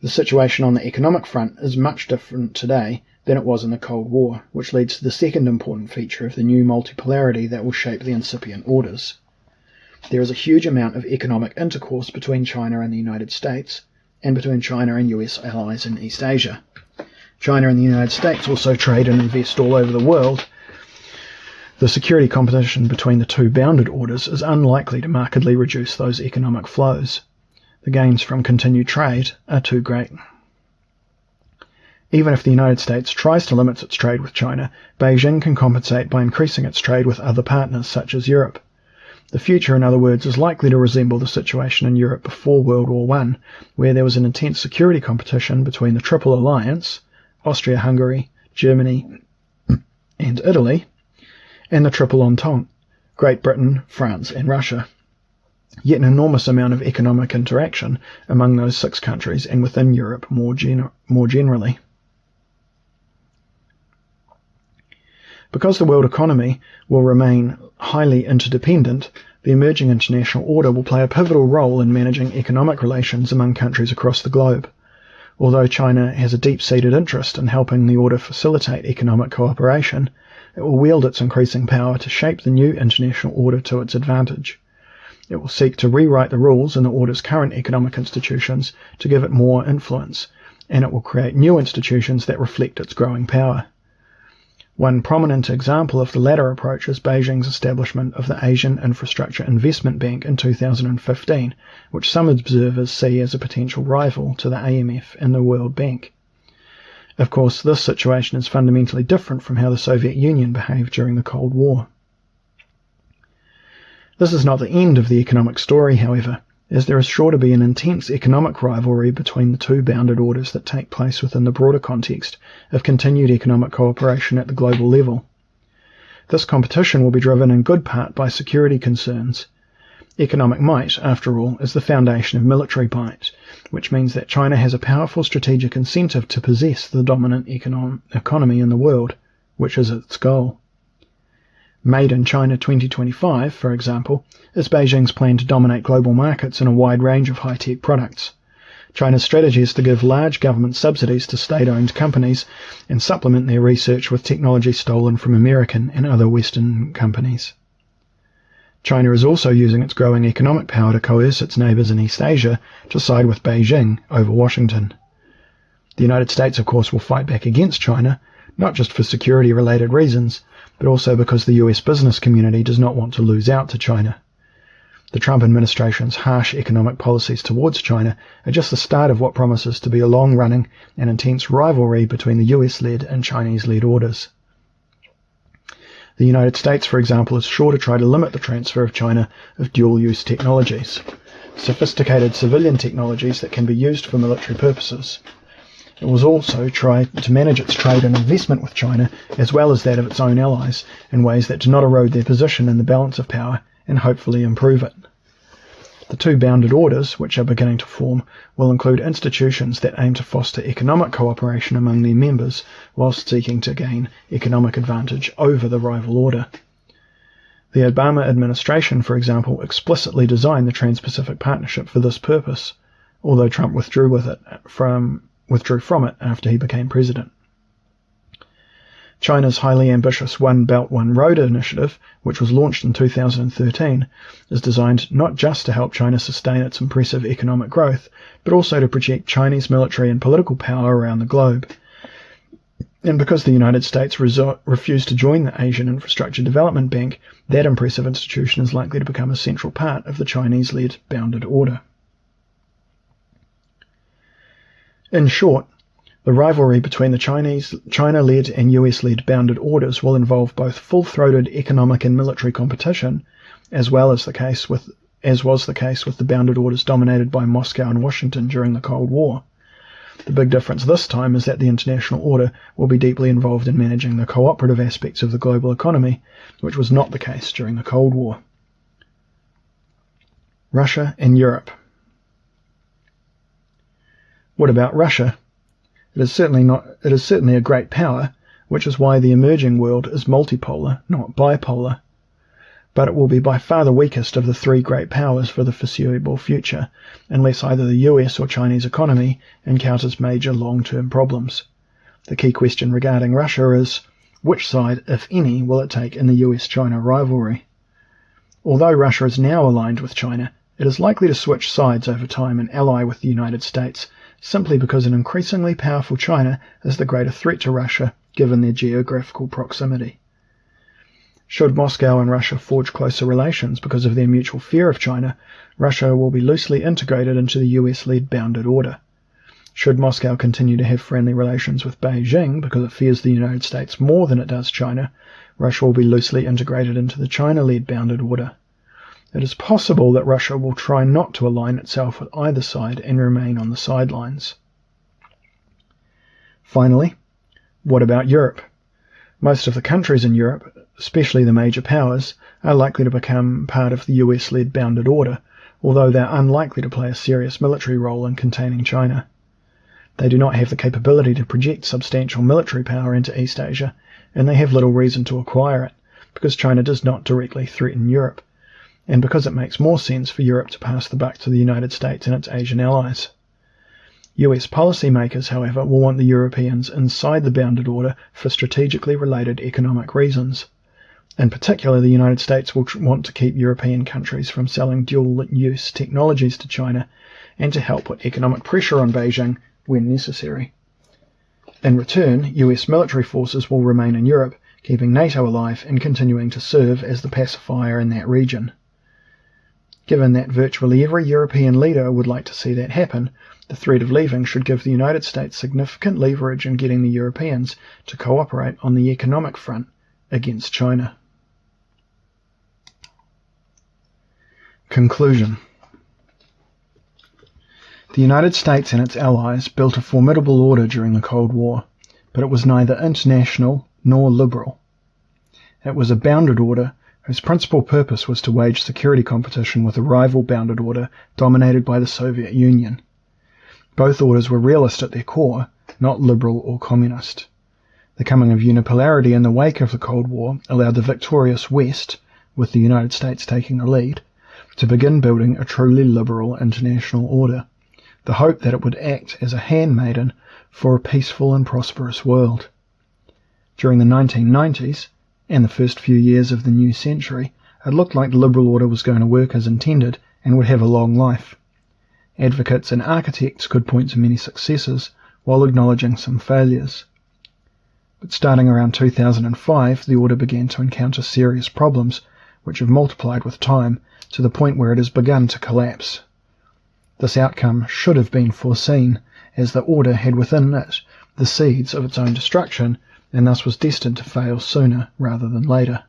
The situation on the economic front is much different today than it was in the Cold War, which leads to the second important feature of the new multipolarity that will shape the incipient orders. There is a huge amount of economic intercourse between China and the United States, and between China and US allies in East Asia. China and the United States also trade and invest all over the world. The security competition between the two bounded orders is unlikely to markedly reduce those economic flows. The gains from continued trade are too great. Even if the United States tries to limit its trade with China, Beijing can compensate by increasing its trade with other partners such as Europe. The future, in other words, is likely to resemble the situation in Europe before World War I, where there was an intense security competition between the Triple Alliance, Austria-Hungary, Germany, and Italy, and the Triple Entente, Great Britain, France, and Russia. Yet an enormous amount of economic interaction among those six countries and within Europe more generally. Because the world economy will remain highly interdependent, the emerging international order will play a pivotal role in managing economic relations among countries across the globe. Although China has a deep-seated interest in helping the order facilitate economic cooperation, it will wield its increasing power to shape the new international order to its advantage. It will seek to rewrite the rules in the order's current economic institutions to give it more influence, and it will create new institutions that reflect its growing power. One prominent example of the latter approach is Beijing's establishment of the Asian Infrastructure Investment Bank in 2015, which some observers see as a potential rival to the IMF and the World Bank. Of course, this situation is fundamentally different from how the Soviet Union behaved during the Cold War. This is not the end of the economic story, however, as there is sure to be an intense economic rivalry between the two bounded orders that take place within the broader context of continued economic cooperation at the global level. This competition will be driven in good part by security concerns. Economic might, after all, is the foundation of military might, which means that China has a powerful strategic incentive to possess the dominant economy in the world, which is its goal. Made in China 2025, for example, is Beijing's plan to dominate global markets in a wide range of high-tech products. China's strategy is to give large government subsidies to state-owned companies and supplement their research with technology stolen from American and other Western companies. China is also using its growing economic power to coerce its neighbours in East Asia to side with Beijing over Washington. The United States, of course, will fight back against China, not just for security-related reasons, but also because the US business community does not want to lose out to China. The Trump administration's harsh economic policies towards China are just the start of what promises to be a long-running and intense rivalry between the US-led and Chinese-led orders. The United States, for example, is sure to try to limit the transfer of China of dual-use technologies, sophisticated civilian technologies that can be used for military purposes. It will also try to manage its trade and investment with China, as well as that of its own allies, in ways that do not erode their position in the balance of power and hopefully improve it. The two bounded orders, which are beginning to form, will include institutions that aim to foster economic cooperation among their members, whilst seeking to gain economic advantage over the rival order. The Obama administration, for example, explicitly designed the Trans-Pacific Partnership for this purpose, although Trump withdrew from it after he became president. China's highly ambitious One Belt, One Road initiative, which was launched in 2013, is designed not just to help China sustain its impressive economic growth, but also to project Chinese military and political power around the globe. And because the United States refused to join the Asian Infrastructure Development Bank, that impressive institution is likely to become a central part of the Chinese-led bounded order. In short, the rivalry between the China-led and US-led bounded orders will involve both full-throated economic and military competition, as was the case with the bounded orders dominated by Moscow and Washington during the Cold War. The big difference this time is that the international order will be deeply involved in managing the cooperative aspects of the global economy, which was not the case during the Cold War. Russia and Europe. What about Russia? It is certainly a great power, which is why the emerging world is multipolar, not bipolar. But it will be by far the weakest of the three great powers for the foreseeable future, unless either the US or Chinese economy encounters major long-term problems. The key question regarding Russia is, which side, if any, will it take in the US-China rivalry? Although Russia is now aligned with China, it is likely to switch sides over time and ally with the United States, simply because an increasingly powerful China is the greater threat to Russia, given their geographical proximity. Should Moscow and Russia forge closer relations because of their mutual fear of China, Russia will be loosely integrated into the US-led bounded order. Should Moscow continue to have friendly relations with Beijing because it fears the United States more than it does China, Russia will be loosely integrated into the China-led bounded order. It is possible that Russia will try not to align itself with either side and remain on the sidelines. Finally, what about Europe? Most of the countries in Europe, especially the major powers, are likely to become part of the US-led bounded order, although they are unlikely to play a serious military role in containing China. They do not have the capability to project substantial military power into East Asia, and they have little reason to acquire it, because China does not directly threaten Europe, and because it makes more sense for Europe to pass the buck to the United States and its Asian allies. US policymakers, however, will want the Europeans inside the bounded order for strategically related economic reasons. In particular, the United States will want to keep European countries from selling dual-use technologies to China and to help put economic pressure on Beijing when necessary. In return, US military forces will remain in Europe, keeping NATO alive and continuing to serve as the pacifier in that region. Given that virtually every European leader would like to see that happen, the threat of leaving should give the United States significant leverage in getting the Europeans to cooperate on the economic front against China. Conclusion. The United States and its allies built a formidable order during the Cold War, but it was neither international nor liberal. It was a bounded order whose principal purpose was to wage security competition with a rival bounded order dominated by the Soviet Union. Both orders were realist at their core, not liberal or communist. The coming of unipolarity in the wake of the Cold War allowed the victorious West, with the United States taking the lead, to begin building a truly liberal international order, the hope that it would act as a handmaiden for a peaceful and prosperous world. During the 1990s, and the first few years of the new century, it looked like the liberal order was going to work as intended and would have a long life. Advocates and architects could point to many successes while acknowledging some failures. But starting around 2005, the order began to encounter serious problems, which have multiplied with time to the point where it has begun to collapse. This outcome should have been foreseen, as the order had within it the seeds of its own destruction, and thus was destined to fail sooner rather than later.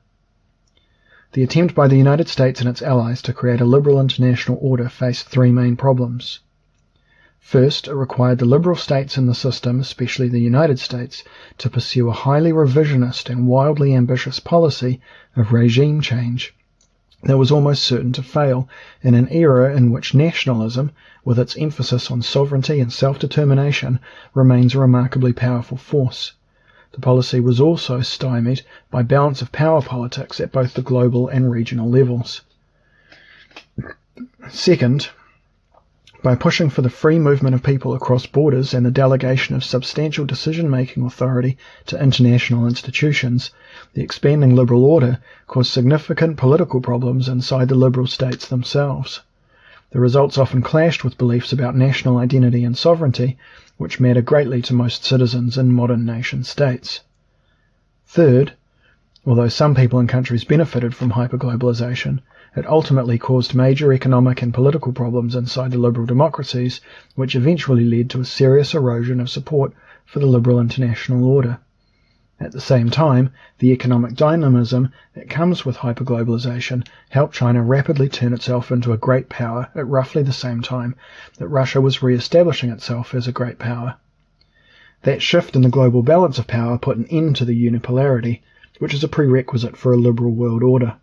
The attempt by the United States and its allies to create a liberal international order faced three main problems. First, it required the liberal states in the system, especially the United States, to pursue a highly revisionist and wildly ambitious policy of regime change that was almost certain to fail in an era in which nationalism, with its emphasis on sovereignty and self-determination, remains a remarkably powerful force. The policy was also stymied by balance of power politics at both the global and regional levels. Second, by pushing for the free movement of people across borders and the delegation of substantial decision-making authority to international institutions, the expanding liberal order caused significant political problems inside the liberal states themselves. The results often clashed with beliefs about national identity and sovereignty, which matter greatly to most citizens in modern nation-states. Third, although some people and countries benefited from hyperglobalization, it ultimately caused major economic and political problems inside the liberal democracies, which eventually led to a serious erosion of support for the liberal international order. At the same time, the economic dynamism that comes with hyperglobalization helped China rapidly turn itself into a great power at roughly the same time that Russia was re-establishing itself as a great power. That shift in the global balance of power put an end to the unipolarity, which is a prerequisite for a liberal world order.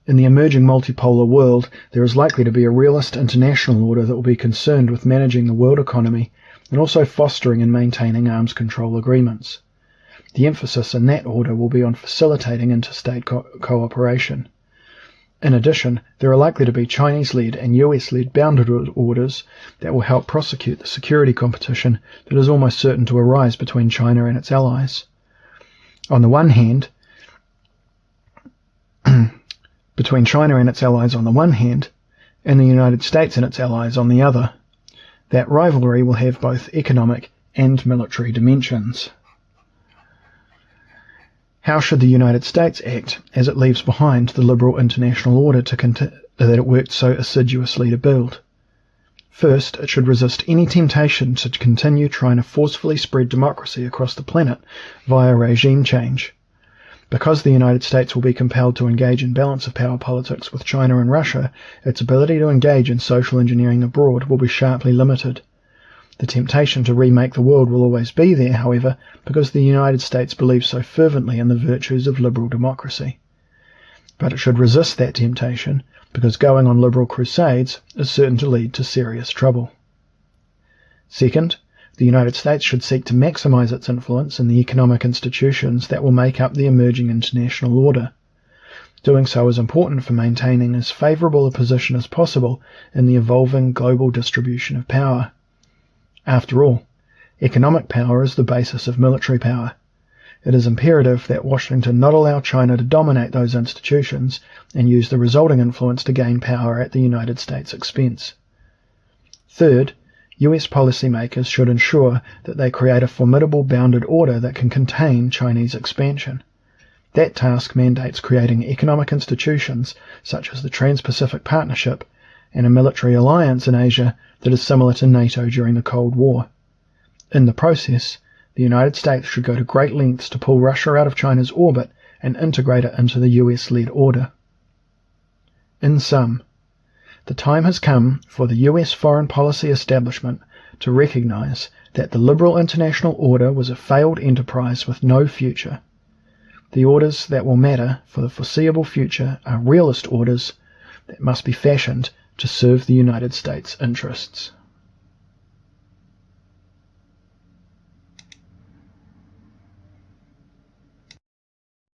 In the emerging multipolar world, there is likely to be a realist international order that will be concerned with managing the world economy and also fostering and maintaining arms control agreements. The emphasis in that order will be on facilitating interstate cooperation. In addition, there are likely to be Chinese-led and US-led bounded orders that will help prosecute the security competition that is almost certain to arise between China and its allies. On the one hand, between China and its allies on the one hand, and the United States and its allies on the other. That rivalry will have both economic and military dimensions. How should the United States act as it leaves behind the liberal international order that it worked so assiduously to build? First, it should resist any temptation to continue trying to forcefully spread democracy across the planet via regime change. Because the United States will be compelled to engage in balance of power politics with China and Russia, its ability to engage in social engineering abroad will be sharply limited. The temptation to remake the world will always be there, however, because the United States believes so fervently in the virtues of liberal democracy. But it should resist that temptation, because going on liberal crusades is certain to lead to serious trouble. Second, the United States should seek to maximize its influence in the economic institutions that will make up the emerging international order. Doing so is important for maintaining as favorable a position as possible in the evolving global distribution of power. After all, economic power is the basis of military power. It is imperative that Washington not allow China to dominate those institutions and use the resulting influence to gain power at the United States' expense. Third, US policymakers should ensure that they create a formidable bounded order that can contain Chinese expansion. That task mandates creating economic institutions such as the Trans-Pacific Partnership and a military alliance in Asia that is similar to NATO during the Cold War. In the process, the United States should go to great lengths to pull Russia out of China's orbit and integrate it into the US-led order. In sum, the time has come for the US foreign policy establishment to recognize that the liberal international order was a failed enterprise with no future. The orders that will matter for the foreseeable future are realist orders that must be fashioned to serve the United States' interests.